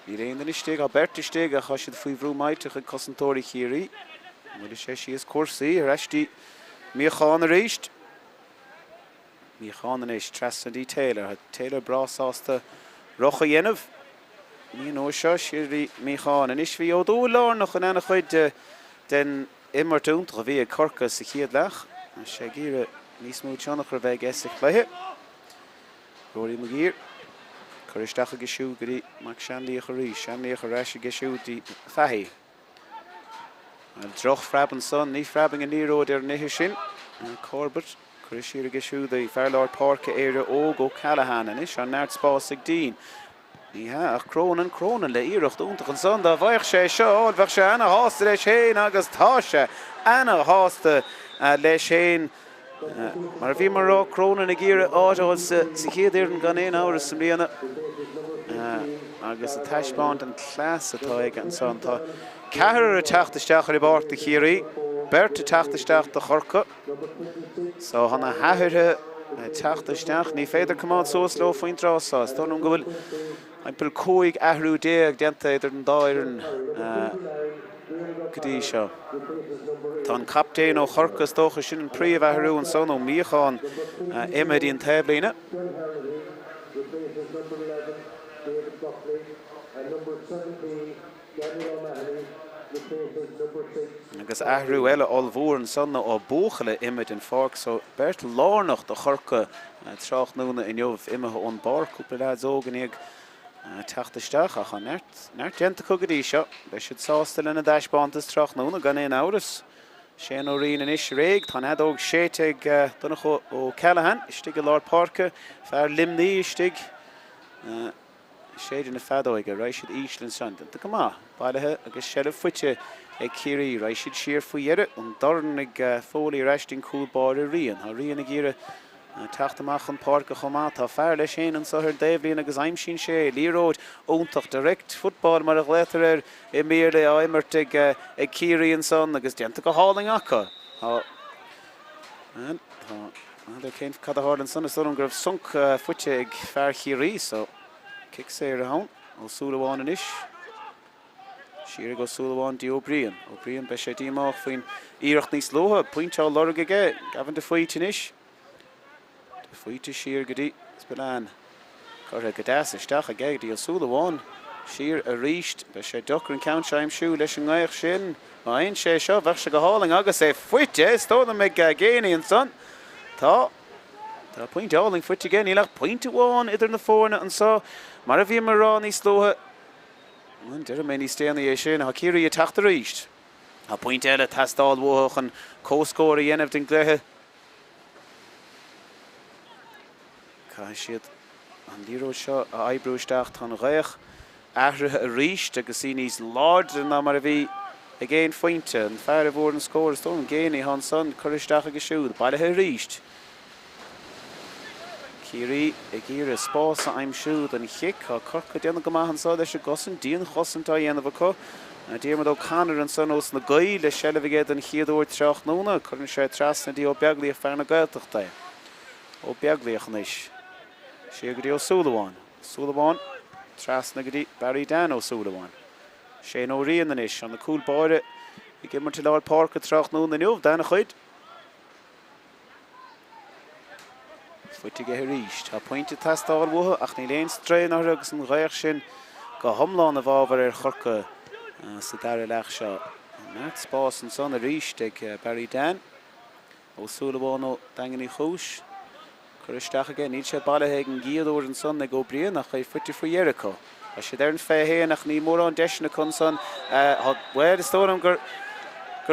Ní réon den istíg, Alberta istíg a cha siad faoi bhrú maiteach ag cosantóirí Ciarraí. Mar is sé síos cuasaí ar eistí Míchéal a ríist. Míchéal is trasandí Taylor, Taylor brásásta rocha dhéanamh. Ní nó seo siarí Míchéal an is bhí ó dó lár nach an ana chuid den immartúnt a bhí ag Corcaigh sa chiad lech. sé gíre níos mú teannach ar bheith eiste léithe. Rory McGear, chuir isteach a gisú gurí mac Ceannais a rí, Ceannais a reis a gisú dí feithí. Droch freab an son, ní freabing a níróid ar nithe sin. Corbett, chuir siar a gisú dí fearlár Páirc éire óg ó Callahan an is, an neart spás ag dín. Ní ha, ach crónan le íirecht úntaach an son, da bhaich sé seo, bhaich sé anna hásta leis héin agus tá sé anna hásta leis héin. Mar bhí mar rá crónan ag íire áideáil sa chéad éireann gan éon áras sa mbliana. Agus a taispáint an clás atá ag an son tá. Ceathair a teachtasteach ar i báirt de Ciarraí, Bert a teachtasteach de Corcaigh. So hana hathirthe teachtasteach ní féidir cumát sós leo faoin trásás. Tá nó go bhfuil impil 5 ahrú déag déanta idir an dáireann go dtí seo. Tá an captéin ó Corcaigh tócha sin an príomh ahrú an son ó Míchéal imid íon taobhlína. Agus ahrú eile olmhór an son ó bóchaile imid in Páirc, so bert lárnach de Corcaigh Tráchtaire in jobh imethe ón bar cúpla leid ógan ag teachtasteach ach an neart déanta go dtí seo. Bei siad sásta lena daispáintas Tráchtaire gan éon áras. Séan ó Rinn in is réig, tá adóg séit ag donach ó Callahan, istig a lár Páirc, fear limní istig. Séidir na fadóige, raibh siad íslan san. Tá go má, bailithe agus séidir fuite ag Ciarraí, raibh siad siar faoi dheire, an dorn ag fólaí reisting cúlbáir a Rinn. Tá Rinn ag íre teachtamach an Páirc a chomá, tá fear leis sin an sothir daobhlíonn agus aimsín sé, líróid óntaach direct futbal mar a glétar ar I míle a imirt ag Ciarraí an son agus déanta go háling acha. Tá cén cad a háil an son is an gribh sunk fuite ag fear Ciarraí, so kick sé ar a hán, ó súlaháin an is. Siar go súlaháin dí O'Brien. O'Brien be sé díomach faoin íirecht níos lótha, pointeáil lorg aige, gavan de faoite is. De faoite siar go dtí, Spillán. Chuir go deas isteach aige dí ó súlaháin. Siar a ríist, be sé dochar an countseim siú leis an ghaich sin. Aon sé seo, bheith sé go háling agus é fuite, stóna me géanaí an son. Tá pointeáling fuite géin, í lech pointe bháin idir na fórna an so. Mar a bhí mar rá níos lótha. Deir mé níos déana é sin, a Ciarraí a teachta ríist. A pointe eile tastáil bhuach an cóscóir a dhéanamh den gléthe. Cá siad an líróid seo a ebrúisteach tá réich ahrathe a ríist agus í níos láid ná mar a bhí a géin fointe an fear a bhór an scóir tó an géanaí hán son chuir isteach agus siúd, bailithe ríist. Ciarraí ag a spás I'm siúd an chic a Corcaigh déanana go maith an sa leis a gosan díon chosantá dhéanamh acu. Díarmad ó Canar an son os na gaí le seileh géad an chiadúir Tráchtaire chuann sé trasna dí ó beaglaí a fear na Gaeltachta. Ó beaglaíoch níos. Sé go dtí ó Súlaháin. Súlaháin trasna go dtí Barry Dan ó Súlaháin. Sé nó rion na níos an na cúl báire i gimar til áil Páirc a Tráchtaire na niuh dána chuid. Fuite go ríis. Tá pointe tastáil butha ach ní léon strain agus an ghaoch sin go thomláin a bhábhar Corcaigh sa dara leach seo. Mert spás an son a ríis ag Barry Dan ó Súlaháin ó danganí chúis. Chuiristeach again, níl sé bailthe an gíadúir an son ag ó brion nach chu fuite faoi dhearachá. A sé ar an féhéan nach ní mór an deisna chun son bhfuil is tólam gur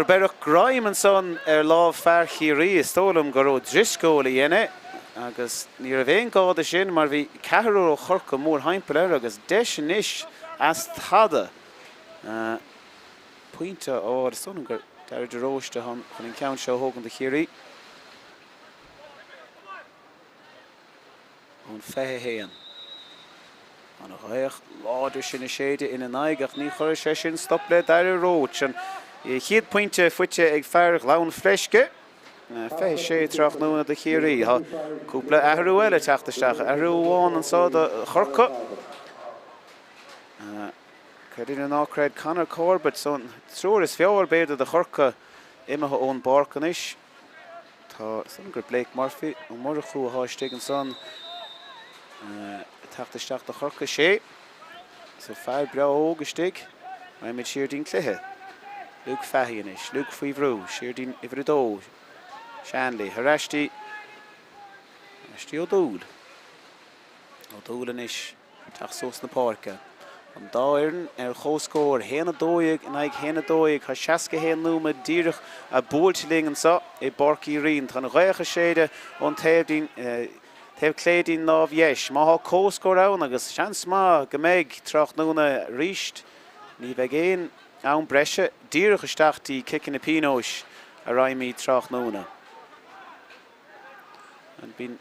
beirech graim an son ar lámh fear Ciarraí is tólam gur ó driscóil i dhéine agus ní a bhéon gáda sin mar bhí ceathrú ó Corcaigh mór haimpel ar agus deis níos as tada. Pointe is tólam gur deir de róiste chun an ceann seo thógan de Ciarraí. Ón fethe héan. An a ghaoch láidir sin a séide ina naig ach ní chuir sé sin stop le dair rót. I chiad pointe fuite ag fearch lán fleisce. Fethe sé Tráchtaire de Ciarraí. Cúpla ahrú eile teachtasteach. Ahrú bháin an sád a Corcaigh. Cadín an ácraid Conor Corbett son trúr is feabhar béidir de Corcaigh imethe ón Barcan is. Tá son gur Blake Murphy an mar a chu a háisteigh an son teachtasteach de Corcaigh sé. So fear bra ógasteigh mai mit Siardín Cluiche. Luke Fahian is, Luke Fuivrú, Siardín Ivredó, Shanley, Harashti O'Doul. O'Doul an is teach sós na Páirce. An dáireann chóscóir héana dóigh in ag héana dóigh cha seaca héan núma díirich a búilteling an sa I Barcaigh Rinn. Tá na ghaocha séide ón taobhdín Teb clédín ná bhieis, má há cóscóir ann agus seans má go méid Tráchtaire ríist ní bheith géin ann breise díirich isteachtaí cicin na pínóis a raimí Tráchtaire. An bín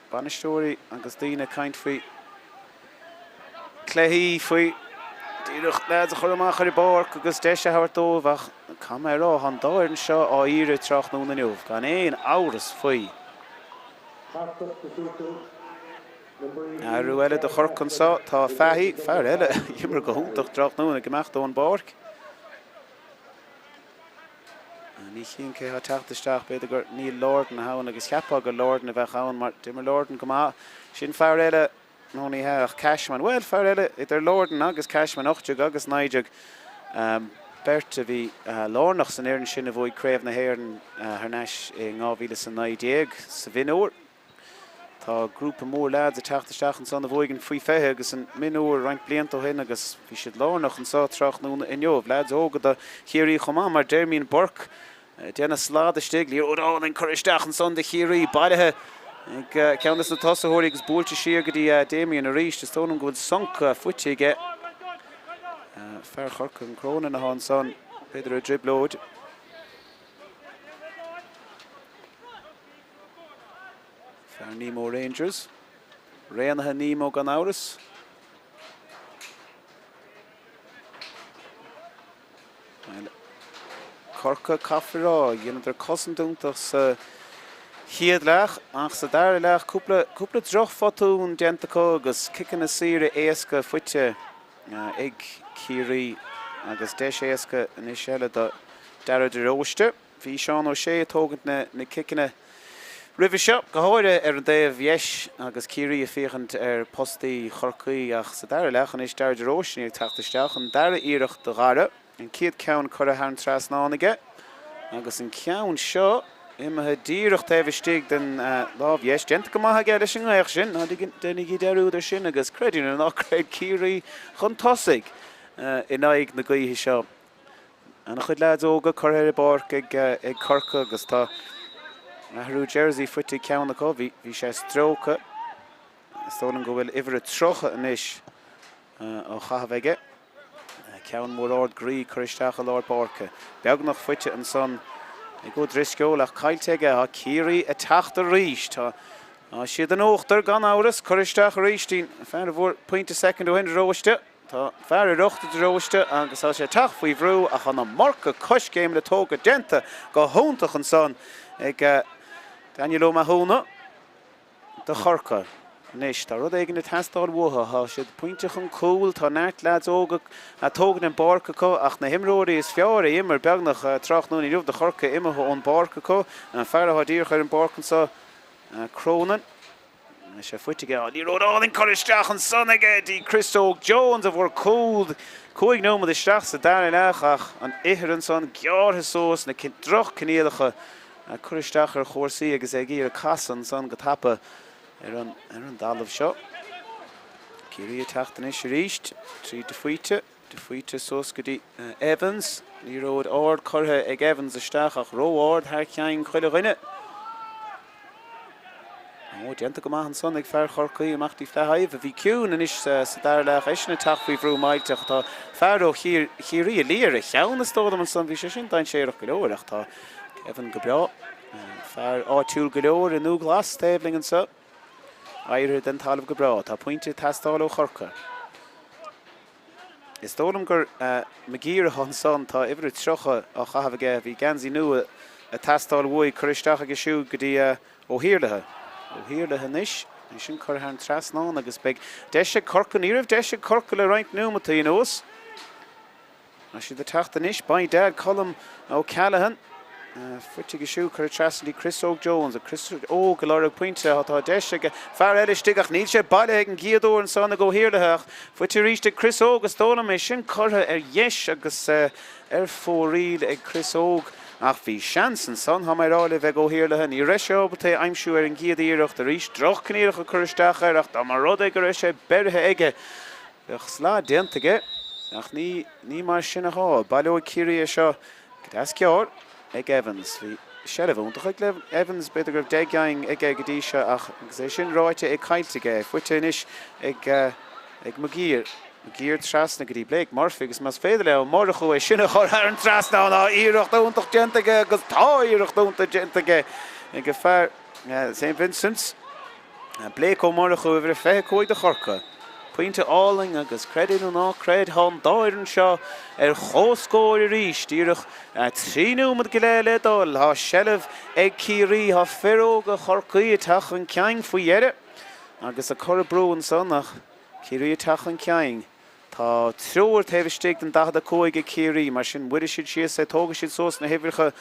banistóirí agus daoine caint faoi cléthaí faoi díirich lead a chur amach ar Páirc agus deise hairtómh ach cam rá an dáireann seo á íre Tráchtaire niuh gan éon áras faoi. Ahrú eile de Corcaigh an sa tá feithí fear eile imar go húntaach Tráchtaire gemacht ón Páirc. Ní chin cé ha teachtasteach beidir gur níl Lordan hain agus cheapá gur Lordan a bheith chain mar dimar Lordan go maith sin fear eile nóí heach Cashman. Well fear eile idir Lordan agus Cashman 8 agus 9 Berta bhí lárnach san éireann sin a bhfuil craobh na hÉireann thneis I 2019 sa bhínúir. Tá grúpa mór lads a teachtasteach an son a bhóigin faoi fethe agus an minúir rank blianta ó hin agus bhí siad lárnach an sa Tráchtaire inniuh. Lads ógad a Ciarraí chomá mar Dermín Burke déanana slád a stigli óráin an chuiristeach an son de Ciarraí bailithe ag ceannas na tosaitheoirí agus búilte siar go dtí Damien a ríist is tónam go bhfuil sonca fuite ige. Fear Corcaigh an cróna na hán son beidir a driblóid. Fear Nemo Rangers. Réanathe Nemo gan áras. Corcaigh caffirá, dhéanamh ar cosantúntaach sa chiad leach ach sa dara leach cúpla droch fotún déantacó agus cicin na sire éasca fuite ag Ciarraí agus deis éasca in iséile dara de róiste. Bhí Seán ó sé tógant na cicinna ribh seo go háire ar an déobh dheis agus Ciarraí a féchant ar postaí Corcaigh ach sa dara leach an is dara de róiste ag teachtasteach an dara íireach do ghara. An ciad ceann chur a tharn trasnánaige agus an ceann seo imethe díirich taobh stig den lámh dheis déanta go maithe geile sin ghaoch sin dénig í deirúidir sin agus creidín an ácraid Ciarraí chun tosaigh in aig na gaothaí seo. An a chud lead óga chur ar Páirc ag Corcaigh agus tá ahrú jersey fuite ceann acu bhí sé strócha stólan go bhfuil ihre trocha inis ó chahabhaige. Ceann mór ard grí chuiristeach a Lord Páirc. Beag nach fuite an son I go driscóil ach caiilteige a Ciarraí a teachta ríis tá Siad an óchttar gan áras, Corcaigh Ríistín, fear bhór puinte second ó hin róiste. Tá fear rochta de róiste agus á sé tach faoi bhrú a chana marca coscéim le tóga denta go hóntach an son ag Daniel Mahona de Corcaigh. Nis, tá rud éigen na testáil mhuatha, há siad puinte chun cúil tá neart leads óga a tógan an Páirc có ach na himróirí is fearra immer beagnach Tráchtaire riomh de Corcaigh imethe ón Páirc có an fear a dír chuir an Páirc sa Cronin. Sé fuitige ní ród áling Corcaigh an son aige dí Christóg Jones a bhór cúil cúig nó de isteach sa dar leach ach an ihir an son geartha sós na droch cnéalacha Corcaigh ar chóirsaí agus ag íar a casan son go tapa an dalamh seo. Ciarraí teachtain is ríist, trí de fuite sós go dtí Evans, ní ród ard curtha ag Evans isteach ach ró ard thar ceann chuile rinne. Dianta go maithe an son ag fear Corcaigh amach tí fleithaimh a bhí ciún an is sa dar leach eisina teach faoi bhrú maiilteach tá fear ó Ciarraí a líar a cheann is tódam an son bhí sé sin dain séireach go leor ach tá Kevin go bra fear áitiúil go leor in nú glas tabling an sa. Aire den talamh go bra, tá puinte testáil ó Corcaigh. Is tólam gur magíre an son tá ibre trocha á chahabh aige bhí gansaí nua a testáil mhuaig Corcaigh agus siú go dtí ó Hiarlathe. Ó Hiarlathe nis, ní sin chur an trasnán agus beag deise Corcaigh níramh deise Corcaigh le roinnt nuamata í nós. A si de teachta nis, bain dad colm ó Callahan. Fuite go siú chur trasnadí Christóg Jones a Christóg go leir puinte atá deise go fear eile stigach níl sé baile ag an giadú an son a go Hiarlathe. Fuite ríiste Christóg agus tólam é sin chutha dheis agus fóríl ag Christóg ach bhí seans an son ha mai rála bheith go Hiarlathe ní reis ábalta aimsú ar an giadíireacht a rís droch cnéireach a Corcaigh ar ach dá mar rud ag go reis sé beirthe aige bheith slá déantaige ach ní mar sinna há bailó Ciarraí seo go as ceart ag Evans bhí séidir bhúntaach ag Evans beidir gur deagaing ag go dtí seo ach sé sin ráite ag cailteige fuite inis ag Magír trasna go dtí Blake Murphy agus mas féidir le marchu é sinna chur ar an trasna ná íireacht úntaach déantaige agus tá íireacht úntaach déantaige ag go fear St. Vincent's Blake ó marchu bhar feiche cóig de Corcaigh. Puinte áling agus credit ná cred hán dáirann seo ar chóscóir ríist díireach tríúmad go le dul há sellh ag Ciarraí há fearóg a Corcaigh teach an ceang faoi dheire agus a chur brú an son nach Ciarraí teach an ceang. Tá trúir taobhiste den dada cóig a Ciarraí mar sin bhuidir siad sios tóga siad sós na hibhircha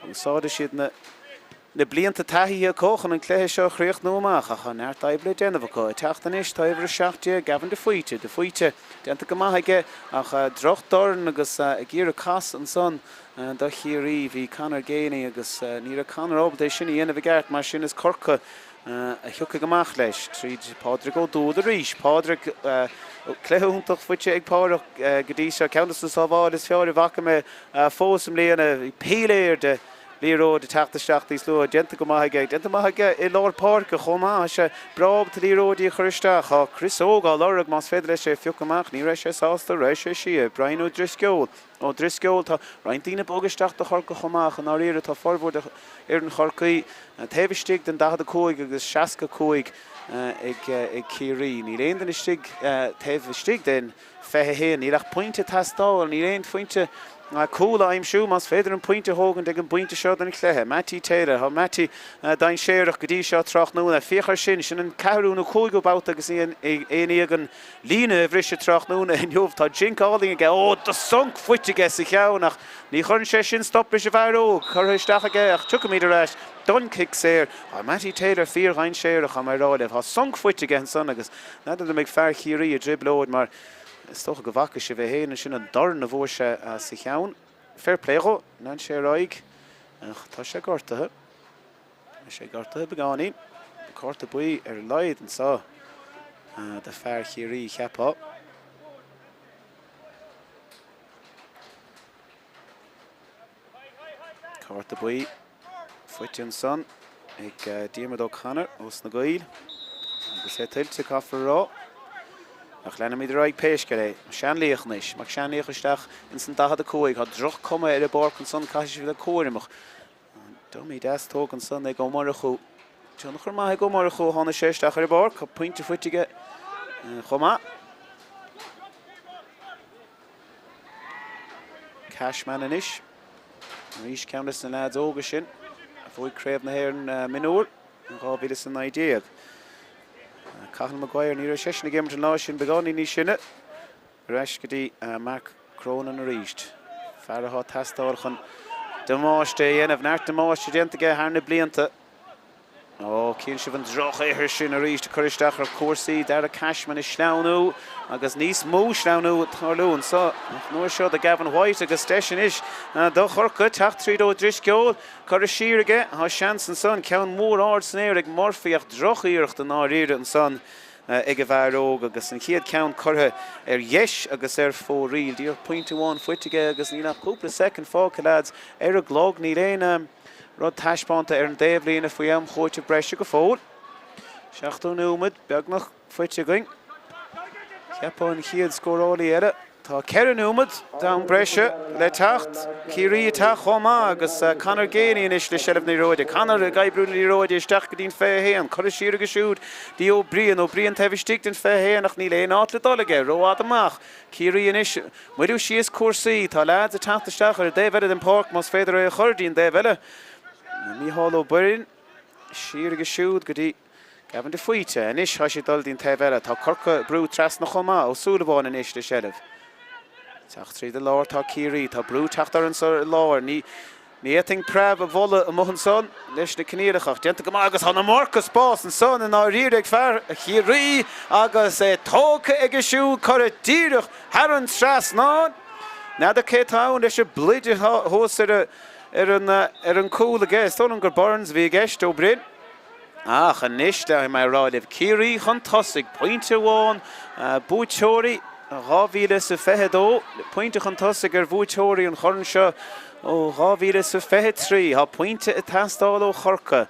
úsáide siad na blianta taithí a cóchan an cléthe seo chríocht nó amach ach an air daibble déanamh có. Teachtain is tá ibre seachtaí gavan de fuite déanta go maithaige ach drochtarn agus ag gíar a cas an son do Ciarraí bhí canar géine agus ní a canar ábalta sinna dhéanamh gceart mar sin is Corcaigh a thiúcha go maith leis tríd Pádraig ó dúd a ríis. Pádraig cléthúntaach fuite ag Pádraig go dtí seo ceantas na sábháil is fearr bhacha me fósam léana péléir de Líró de teachtasteach is lu déanta go maithaige déanta maithaige I lár Páirc a chomá sé brab tá líródí chuiristeach á Christóg á lorug más féidir leis sé fiúcamach ní rééis sé sásta rééis sé siad Brian ó Drisleáin tá rointína bógisteach do Corcaigh chomach an áíire tá forbhór ar an Corcaigh taobhiste den dada cóig agus 60 cóig ag Ciarraí. Ní réon den istig taobhiste den fethe héin ní leach puinte testáil ní réon puinte cúla aimsú mas féidir an puinte hógan ag an buinte seo den cléthe. Matty Taylor ha Matty dain séireach go dtí seo Tráchtaire fiachar sin an cehrún ó cúig go bát agus éanaí an lína bhrisise Tráchtaire in jobh tá jinkáling aige ó do sunk fuitige sa cheannach ní chun sé sin stoppa sé bharó chuisteach aige ach tucha míidir eis don kick séir a Matty Taylor fíor hain séireach a mar ráileh há sunk fuitige an son agus na méid fear Ciarraí a driblóid mar is toch go bhacha sé bheith héana sin an darna bhór sé sa cheann. Fair play go, ná sé roiig tá sé gortathe. sé gortathe beánaí. Corta buí ar leid an sa de fear Ciarraí cheapá. Corta buí fuite an son ag Diarmaid O'Connor os na gail. Agus é tiltte cafa rá. Ach lena míidir raig péisce é seanlaíoch níos, mag seanlaíoch isteach in san dahad a cóig, ha droch cuma ar a Páirc an son caiisi bhí a cóirimach. Dó mí des tóg an son ag ó mar a chu John Chorma go mar cho hána séisteach ar bar, go pointe fuitige Chorma. Cashman in ish. Rís Countess and lads óga sin. Mhic Craith na hair minúr. Gá bhílas an idea. Cathal Maguire ní séisna géimar an lá sin begáí ní sinne. Reis go dtí Mark Cronin a ríist. Fearrá tastáil chun demáiste dhéanamh neart demáiste déantaige thar blianta. Cín si bhain droch éair sin a ríist chuiristeach ar cuasaí dar a Cashman is sleanú agus níos mó sleanú tarlún so nuair seo de Gavin White agus station is do Corcaigh teach trídó Drisleáin chuir siar aige há seans an son ceann mór ard snéir ag morfiíocht droch íirecht an áíire an son ag a bhharóg agus an chiad ceann curtha ar yes agus ar fóríl díor pointe bháin fuitige agus ní nach cúpla second fáca lads ar a glog ní léana Rod Taispánta ar an Débhlíonna faoi am chóite breise go fóil. Seachtó númad, beag nach fuite going. Ceapán chiad scórálaí aire. Tá Kerry númad, down breise, le tacht. Ciarraí tacht chomá agus Conor Géine is le seileamh ní róide. Conor a gaibrúna ní róide isteach go dtín fé héan. Chuir siar go siúd, dí ó bríon taimhstig den fé héan nach ní le áit le dolaige, róád amach. Ciarraí is, muidiú sios cuasaí, tá lads a tachtasteach ar David den Páirc mas féidir a chuirdín David. Míchéal Burin, siar go siúd go dtí Gavin de fuite, an ish há sé dul dín taobh tá Corcaigh brú tras na chomá ó súlabháin an ish le seileamh. Teach tríd a láir tá Ciarraí, tá brú teachtar an láir, ní éting preb a bhola a mohan son leis na cníireachach. Déanta go agus hána Marcus Spás an son an áíir ag fear a Ciarraí agus tóca ag siú chur a díireach har an tras ná. Nada cé táin leis a bliide hós ar an cúla gas, tónn gur Burns bhí gceist ó brin. Ach, an ish le mai ráileh Ciarraí chun tosaigh pointe bháin, búteoirí ráhíle sa fehedó, pointe chun tosaigh ar búteoirí an chorn seo ó ráhíle sa fehe trí, há pointe a tastáil ó Corcaigh.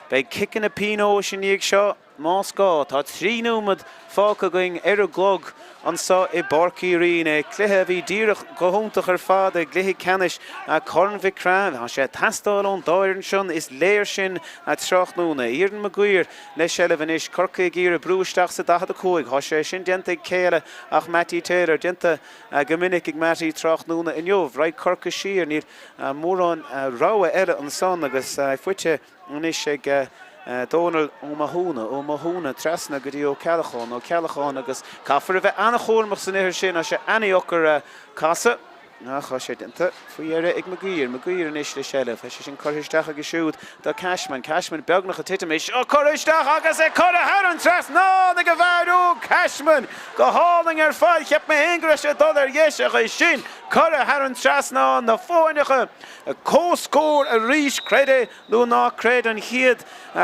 Bei kicking a pino sin níag seo, más gá, tá trí númad fáca going ar a glog an sa I Barcaigh Rinn cluiche bhí díreach go húntaach ar fad a Cluiche Ceannais a Mhic Craith há sé tastáil ón dáireann sin is léir sin a Tráchtaire Iarn McGuire le seileamh is Corcaigh gír a brúisteach sa 15 há sé sin déanta céile ach Matty Taylor déanta go minic ag Matty Tráchtaire in jobh raid Corcaigh siar níor mórán ráha eile an son agus fuite an is ag Donald ó Mahúna trasna go dtí ó Ceallachán agus caafar a bheith anna chórmach san éir sin a sé anaíochar casa. Nach há sé dinta faoi éire ag Maguire an is le seileamh sé sin chuiristeach agus siúd do Cashman beagnach a titiméis chuiristeach agus chur a an tras ná na go bhharú Cashman go háling ar fáil cheap me ingras a dul ar dhéiseach é sin chur a an tras ná na fóinnecha cóscór a Mhic Craith nó ná Craith an chiad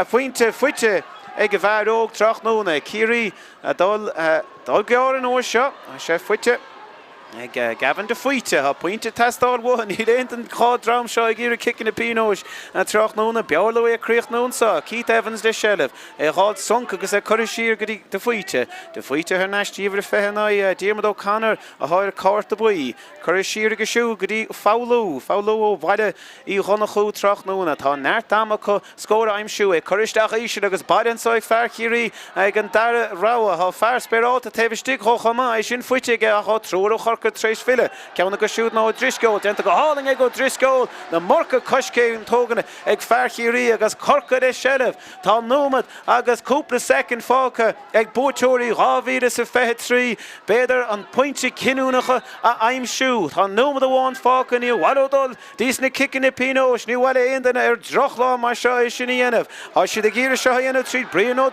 pointe fuite ag go bhharóg Tráchtaire Ciarraí dul gear an óir seo sé fuite ag Gavin de fuite há pointe tastáil bhin í réint an chádrám seo ag íar kicking a pínóis a Tráchtaire beála a críocht nónsa Keith Evans le seileamh háil sonca agus chuir siar go dtí de fuite ar neistíomhar fehanna Diarmid O'Connor a háir cáirt a buí chuir siar go siú go dtí fáulú ó bhaide í chonachú Tráchtaire tá neart amach scóra aimimsú chuiristeach ísir agus baidansáid fear Ciarraí ag an dara ráha há fear spéráta taobhstig chomá sin fuite ige a chá trúr ó Treis fille ceanna go siúd ná Drisleáin déanta go háling ag go Drisleáin na Marca Coscéin tóganna ag fear Ciarraí agus Corcaigh é seileamh tá númad agus cúpla second fáca ag búteoirí ráhíle sa fehe trí béidir an pointe cinúnacha a aimimsú tá númad amháin fáca ní bhharódul dís na kicking na pínós ní bhile aonanna ar drochlá mar seo é sin dhéanamh há siad a gíire seo dhéanamh tríd brion ó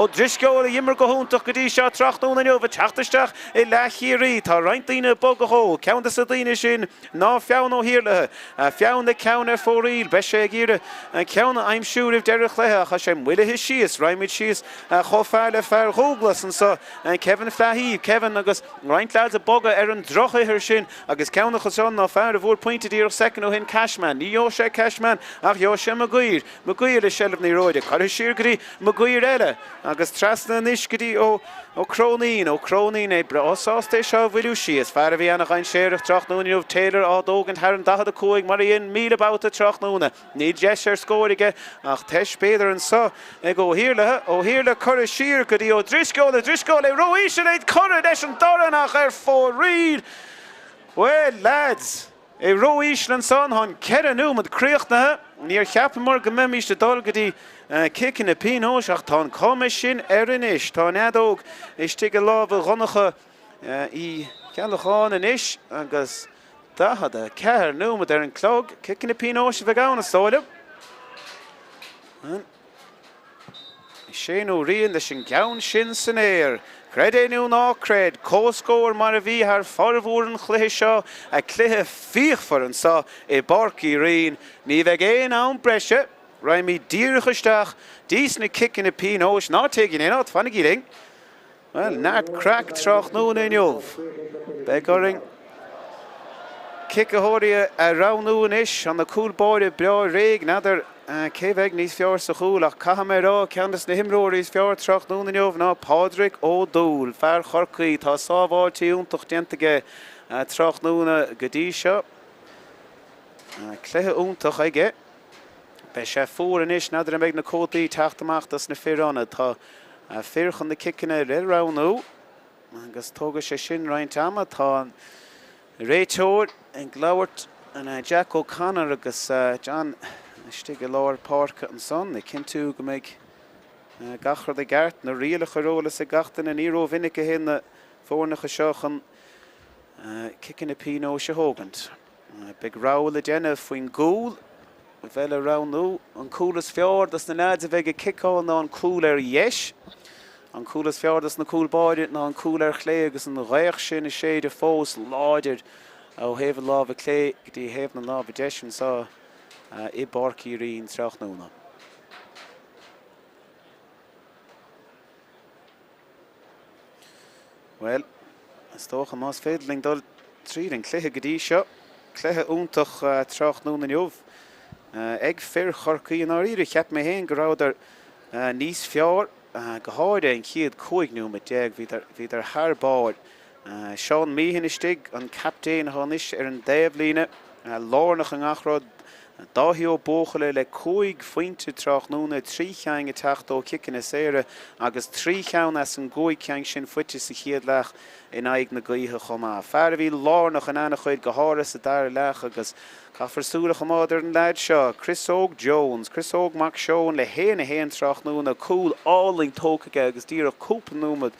Drisleáin a dhimmar go húntaach go dtí seo Tráchtaire inniu bh teachtaisteach I le Ciarraí tá Reintíine bogahó ceann sa daine sin ná feann ó hiirlathe feann na ceann ar fóríl be sé gíire ceanna aimimsúribh deireach lethe a sé muilethe síos raimid síos chofáil le fear hóglas an sa Kevin Flaí Kevin agus Reinintlead a boga ar an drochaithir sin agus ceanna chusán ná fear a bhór pointe díoch second ó hin Cashman ní jó sé Cashman ach jó sé Maguire le seileamh ní róide chuir siar go dtí Maguire eile agus trasna níos go dtí ó Cronin é breásásta seo bhfuilú Lucy is fear bhí anna chain séireach Tráchtaire Taylor á dógan Harran dahad a cúig mar íon míle bouta Tráchtaire. Ní Jesser scóige ach teis Péidir an sa ag ó Hiarla cur siar go dtí ó Drisleáin le roiise leid cur leis an doranach fór Reid. Well, lads, a roiise an son hon Kerry Mhic Craith níor cheapamór go mimís de dul go dtí kicking a pinós ach tá comis sin inis tá nedóg is tí go lábh runnacha í ceanachán in isis agus dahad a ceir Mhic ar an clog kicking a pinós bheith gáin a sáile. Sé nó rion leis an gceann sin san éir. Cred éú ná cred, cóscóir mar a bhí ar formhór an chluiche seo a cluiche fíochfar an sa I Barcaigh Rinn. Ní bheith éon ann breise, raim mí díirichaisteach, dís na kicking a pinós, ná taking in, fannig íling. Well, nát crack Tráchtaire in jov. Begoring. Kick a hóri a raunú in ish, an na cool boide bra réig, nadar Céveg níos fear sa chúl ach cahamé rá ceandas na himróirí fear Tráchtaire in jov ná Páirc ó dúl, fear Corcaigh tá sábháiltí úntach diantaige Tráchtaire go dtí seo. Cluiche úntach aige. Be sé fuair in isis nadidir méid na cótaí teachtamachtas na firanna tá firchan na kickinna raunú agus tóga sé sin roiint ama tá réiteoir an gláhairt an Jack O'Connor agus John stig láir Páirc an son na cinú go méid gachar de gart na riile choróla sa gachtain na níró vinnic a hin na fórnacha seochan kickinna pinó se hógant. Big ráil a dénne faoin gúl Well around nu, an coolest fjord, das na lads a vega kickall na an cool yes. An coolest fjord, das na cool board, na an cool clay, agus an reich sin a shade of fós larger. Oh, have a love of clay, die have na love of jeshin so I Barcaigh Rinn Tráchtaire. Well, stoch am mas fedling dol tríden cléthe go dtí seo, cléthe úntach Tráchtaire in jov. Eg fir Corcaigh an áíre cheap mé héin go ráidir níos fear go háide an chiad cúig nú mit deag hí ar thar báir. Seán Míchéal istig an captéin hanis an déimhlíne lárnach an achrád dáhí ó bóchaile le cúig fointe Tráchtaire trí cheang a teacht ó kicking a séire agus trí cheann as an gúig ceang sin fuite sa chiad lech in aig na gaithe chomá. Fear bhí lárnach an anna chuid go hára sa dar lech agus Cafarsúla chamáidir an leid seo, Chris Óg Jones, Chris Óg Mac Sean le héana Tráchtaire cool áling tócaige agus díreach cúpa númad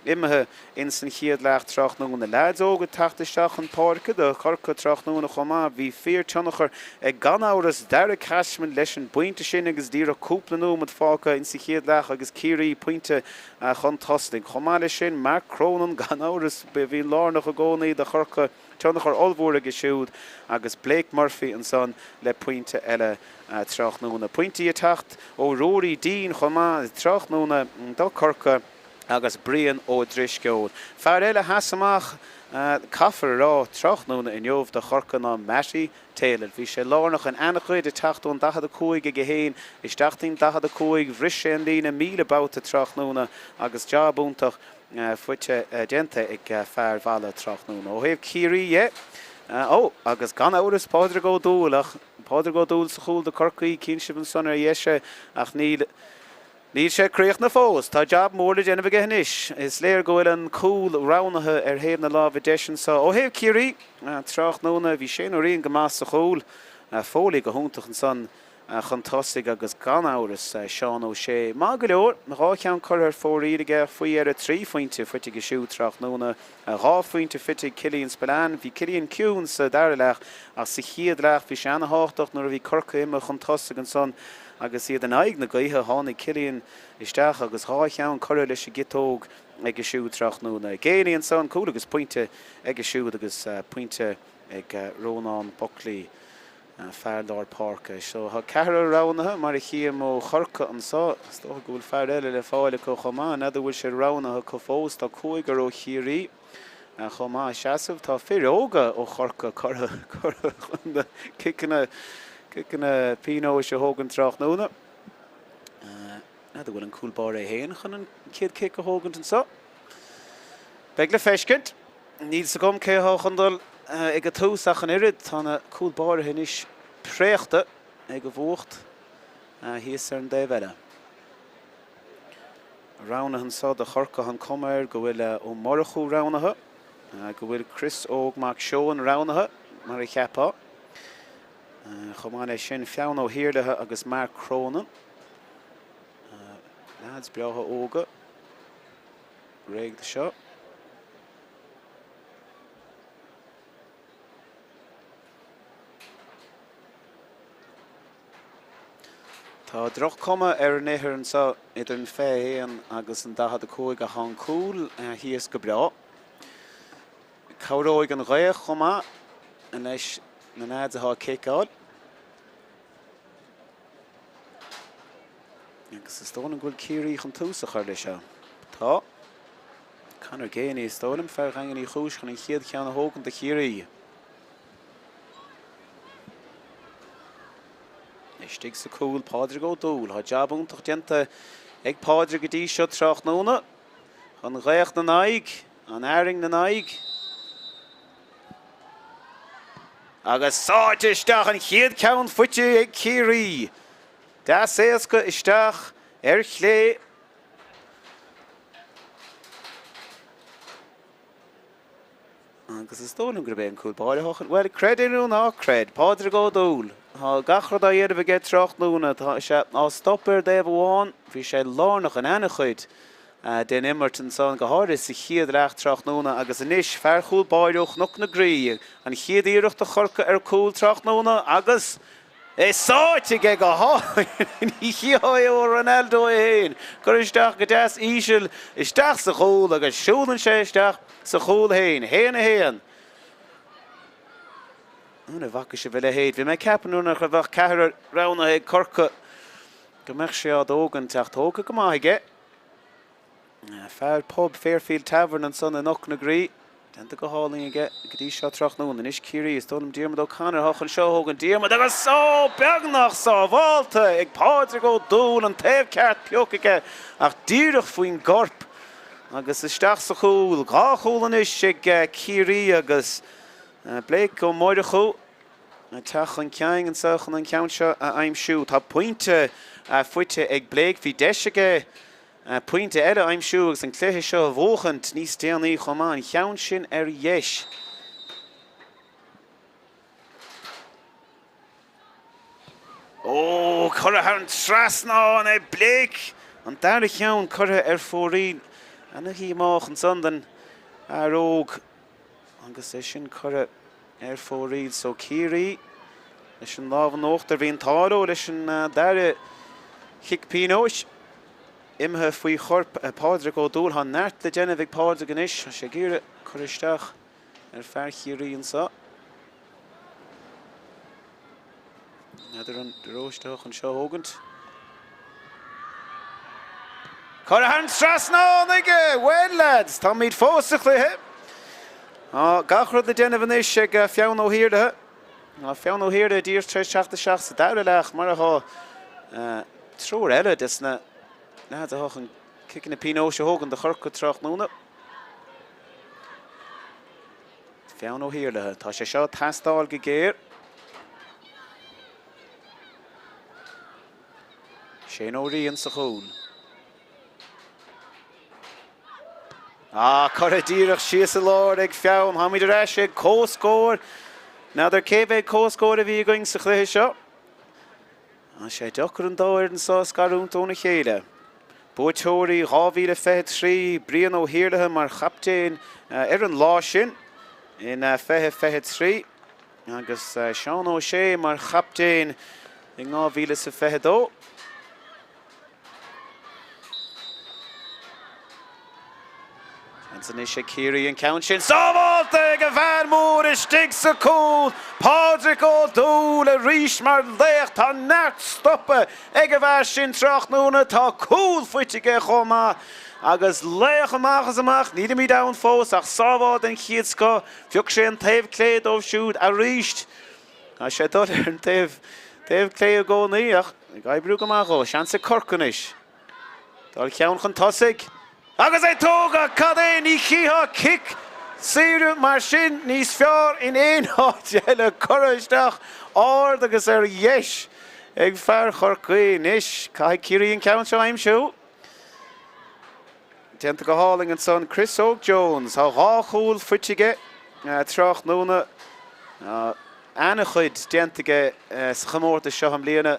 imethe in san chiad leach Tráchtaire na lads óga tachtasteach an Páirc de Corcaigh Tráchtaire chomá bhí fíor tionachar ag gan áras deire casman leis an buinte sin agus díreach cúpla númad fáca in sa chiad leach agus Ciarraí puinte chuntasting. Chomá le sin Mark Cronin gan áras bhí lárnach a gcónaí de Corcaigh tionachar olbhór agus siúd agus Blake Murphy an son le puinte eile Tráchtaire. Puintí a tacht ó Rory Dean chomá Tráchtaire do Corcaigh agus Brian ó Drisleáin. Fear eile hasamach caffar rá Tráchtaire in jov de Corcaigh ná Mhic Taylor. Bhí sé lárnach an anna chuid a tachtún 15 go héin is 18 15 bhris sé an lína míle bouta Tráchtaire agus jobúntach fuite gente ag fear bhela Tráchtaire. Ó héh Ciarraí agus gan áras Páirc ó dúil ach Páirc ó dúil sa chúl de Corcaigh cín sibh an son ar dhéise ach níl sé craoch na fós, tá job mór le déanamh go inis. Is léir gohfuil an cool ránathe ar héamh na lámh deisian sa. Ó héamh Ciarraí Tráchtaire bhí sé nó rion go más sa chúl fólaí go húntaach an son chuntasig agus gan áras Seán ó sé. Má go leor, na rá ceann cur ar fóríige faoi ar a trí fointe fuite go siú Tráchtaire rá fointe fitte Cillian Spillane, bhí Cillian Ciún sa dar leach ach sa chiad leach bhí sé anna háchtach nuair a bhí Corcaigh imime chuntasig an son agus iad an aig na gaithe tháinig Cillian isteach agus rá ceann cur leis gitóg ag go siú Tráchtaire. Géanaí an son cúil agus puinte ag go siúd agus puinte ag Rónán Buckley fearlár Páirc. So ha ceithre ránathe mar a chiam ó Corcaigh an sa, sto gúil fear eile le fáile go chomá, nadidir bhfuil sé ránathe go fós tá cúigar ó Ciarraí chomá seasamh tá fir óga ó Corcaigh chur kicking Pino is a hogan Tráchtaire. Nadidir bhfuil an cool bar é héin chun an kid kick a hogan an sa. Beg le feiscint. Níl sa gom cé chundal ag a túsach an irid tána cúl bar hin is préachta ag a bhuacht híos ar an déhile. Rána han sa de Corcaigh an Comir go bhfuil ó Morachú ránathe go bhfuil Chris óg mac seoin ránathe mar I cheapá. Chomán é sin feann ó hiirdathe agus Mark Cronin. Lads beatha óga. Réig de seo. Tá droch cuma ar an éithir an sa idir an féhéan agus an dahad a cóig a hán cúl híos go breá. Cabhróig an ghaoch chuma an leis na náid a há céicáil. Agus is tóna gúil Ciarraí chun túsa chuir lei seo. Tá. Canar géanaí is tólam fear gangan í chúis chun an chiad ceanna hógan de Ciarraí. Stig sa cúl Páirc ó dúil. Tá jabúntach dianta ag Páirc go dtí seo Tráchtaire. An ghaoch na naig, an airing na naig. Agus sáte isteach an chiad ceann fuite ag Ciarraí. Das éasca isteach ar chlé. Agus is tónam gur bé an cúl Páirc. Well, cred inú ná cred. Páirc ó dúil. Tá gachra da dhéanamh a get Tráchtaire tá sé á stopper déobh bháin, bhí sé lárnach an ana chuid den immerton san go háir is sa chiad leach Tráchtaire agus inis fear chúl Páirc nach na grí an chiad íireacht a Corcaigh ar cúl Tráchtaire agus is sáte ge go háin ní chiaóid ó Ronaldo héin gur isteach go deas íseal isteach sa chúl agus siúlan sé isteach sa chúl héin héana a héan. Una bhaca sé bhile héad. Bhí mé ceapanúna chu bheith cethir rána ag Corcaigh go meach sé ad ógan teachtóga go maithige. Fear pub Fairfield Tavern an son an nach na grí. Denta go háling aige go dtí seo Tráchtaire an is Ciarraí is tónam Diarmid O'Connor hachan seo hógan Diarmid agus só beagnach sá bháilta ag Páirc ó dúil an taobh ceart peocaige ach díreach faoin gorp agus isteach sa chúl gá chúlan is ag Ciarraí agus Blake ó Moirachú teach an ceang an sachan an ceann seo a aimsú. Tá pointe fuite ag Blake bhí deisige pointe eile aimsú agus an cléthe seo a bhóchant níos déanaí chomá an cheann sin ar dheis. Ó, chuir an trasná an é Blake an dar cheann chuir ar fórín anna hí máach an sandan aróg agus é sin chuir ar fóríd so Ciarraí leis an lábhan óachtar bhíon táró leis an dare chic pínóis imthe faoi chorp Páirc ó dúil há neart le déanamh ag Páirc an is sé gíre chuir isteach ar fear Ciarraí an sa. Neidir an róisteach an seo hógant. Chuir an trasná ige, well lads, tá míad fósach le gachra de déanamh is ag feann ó hiirdathe. Feann ó hiirdathe dír 3-7 sa daire leach mar a trúr eile is na a hachan kicking na pínó se hógan de Corcaigh Tráchtaire. Feann ó hiirdathe. Tá sé seo tastáil go géir. Sé ó rion sa chúl. Chuir díreach síos a lár ag feann, ha míidir eis ag cóscóir. Nadidir céibh cóscóir a bhí going sa chluiche seo. Sé deachar an dáir an sá scarúntóna chéile. Búitheoirí 2023 bríon ó hiirdathe mar chaptéin ar an lá sin in 2023 agus Seán ó sé mar chaptéin in 2022. San is sé Ciarraí an ceann sin sábháilta ag a bhean mór is stig sa cúl Páirc ó dúil a rís mar léach tá neart stoppe ag a bhean sin Tráchtaire tá cúl fuitige chomá agus léach amach níl mí dain fós ach sábháil an chiad sco bheadh sé an taobh cléad ó siúd a ríist sé dul ar an taobh cléad a gcónaí ach gaibrú amach ó sean sa Corcaigh is dá ceann chun tosaigh agus é tóga cad é ní chítha kick Siú mar sin níos fearr in éon áit le Corcaigh ard agus dheis ag fearr Corcaigh níos cai Ciarraí an ceann seo aimsiú. Déanta go háling an son Chris Jones há ráchúil fuitige Tráchtaire Anna chuid déantaige sa chamórta seo am bliana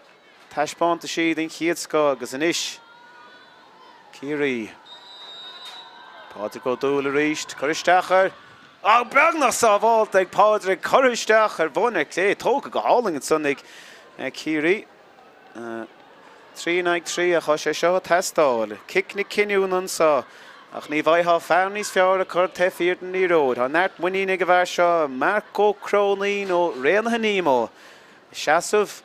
taispánta siad in chiadscá agus an isis. Ciarraí. Páirc go dúil a ríist, Corcaigh. Beagnach sa bháilta ag Páirc Corcaigh bhna clé tóga go háling an son ag Ciarraí. 3-3 a chu sé seo testáil. Kick na ciniún an sa. Ach ní bhaithá fearr níos fearr a chur tefiirtan ní ród. Tá neart muíine go bhar seo Marco Cronin ó réanathe nímó. Seasamh.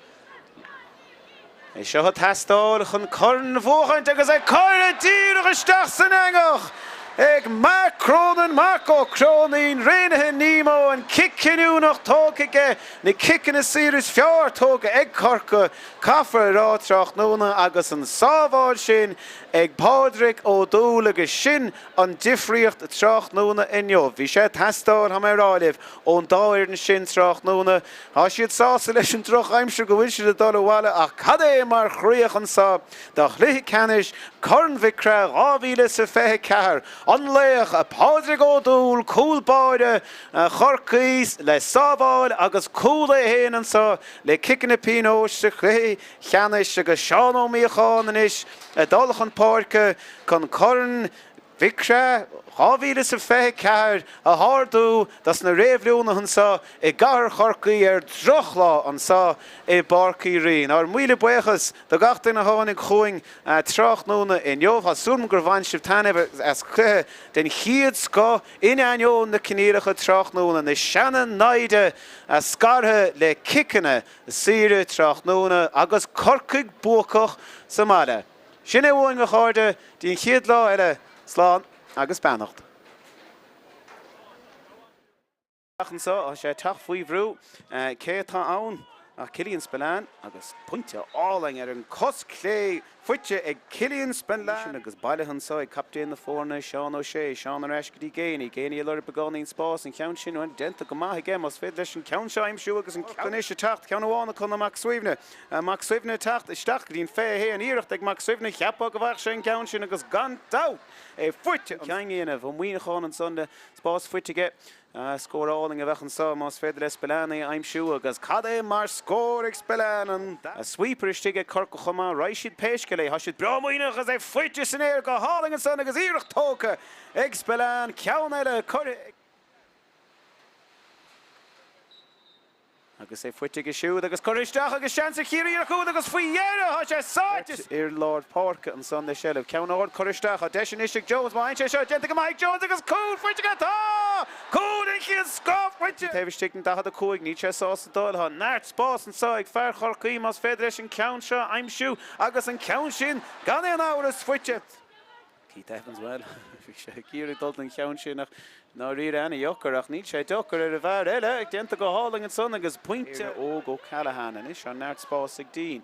É seo testáil chun corn na bhóchaint agus é coir a tír agus isteach san angach. Ag Marco Cronin réanathe nímó an kick ciniúnach tógaige na kickan na sírus fearr tóga ag Corcaigh caithfar rá Tráchtaire agus an sábháil sin ag Páirc ó dúil agus sin an difriocht Tráchtaire inniu. Bhí sé testáil ha mé ráilibh ón dáir na sin Tráchtaire. Tá siad sása leis an troch aimseir go bhfuil siad a dul bhile ach cad é mar chríoch an sá dá Mhic Craith Mhic Craith 2024 an léach a Páirc ó dúil cúlbáide Corcaigh le sábháil agus cúla héan an sá le kickan na pinós sa Cluiche Ceannais agus Seán ó Míchéal inis a dulach an Páirc chun corn Mhic Craith 2024 a hardú das na réimhliúna an sa I gahar Corcaigh droch lá an sa I barcaí Rinn. Ar míle buchas do gachtain na hánig chuing Tráchtaire in jobh ha súm gur bhain sib tanibh as Cluiche den chiad sco in anion na cinéirecha Tráchtaire na seanna naide a scarthe le kickanna síre Tráchtaire agus Corcaigh buachach sa mala. Sin é bháin go cháirde dín chiad lá eile slán agus beannacht. Achensá sé tach faoi bhrú cé tá ann a Cillian Spillane agus pointe áling an cos clé fuite ag Cillian Spillane agus bailachan sa ag captain na fórna Seán O'Shea, Seán ar eiscadí géine le begánaín spás an ceann sin an denta go maith ige mas féidir leis an ceann seo aimsiú agus an ceannis a tacht ceann bhána chun Mhic Suibhne. Mhic Suibhne tacht isteach go dtíon fé hé an íirecht ag Mhic Suibhne cheappa go bhar sé an ceann sin agus gan dá é fuite ceangaíanamh ó muoineáin an sonda spás fuitige. Scóráling a bhechan sa más féidir le Spillane aimsiú agus cad é mar scór ag Spillane a sweeper istige Corcaigh chuma raisiad péisce le has siad bramoine agus é fuite san éir go háling an son agus íirecht tóca ag Spillane ceann eile agus é fuite go siúd agus Corcaigh agus seansa Ciarraí ar chuúd agus faoi dhéire há sé sáitis ar Lord Páirc an son de seileamh ceann áard Corcaigh a deis Isaac Jones má sé seo déanta go Mike Jones agus cúl fuite go tá cúl in chiad scop fuite Taobh stign dachad a cúig ní sé sásta dul há neart spás an sa ag fearr Corcaigh mas féidir leis an ceann seo aimsiú agus an ceann sin gan é an áras fuite. Keith Evans well. Ciarraí dult an ceann sin nach ná riad anna jochar ach ní sé dochar ar a bhar eile ag déanta go háling an son agus pointe ó go Callahan inis an neart spás ag dín.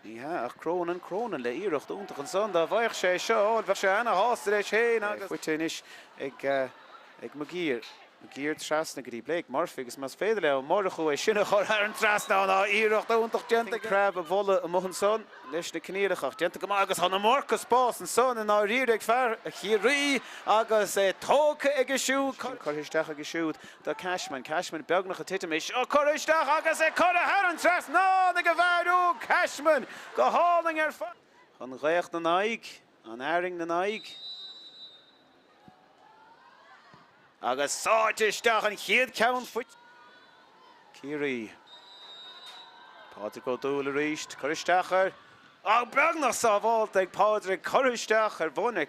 Ní ach crónan le íirecht úntaach an son dá bhaich sé seo bheith sé anna hásta leis chéin agus fuite inis ag Magír trasna go dtí Blake Murphy agus mas féidir le marchu é sinna chur ar an trasna ná íirecht úntaach déanta crab a bhola a mohan son leis na cinéireach déanta go agus hána marcas spás an son a ná riad ag fearr a Ciarraí agus é tóca ag siúd Corcaigh ag siúd do Cashman beagnach a titiméis Corcaigh agus é chur ar an tras ná na go bhharú Cashman go háling ar fa an réocht na naig an airing na naig agus sáitisteach an chiad ceann fuit Ciarraí Páirc ó dúil a ríist Corcaigh beagnach sa bháilta ag Páirc Corcaigh ar bhna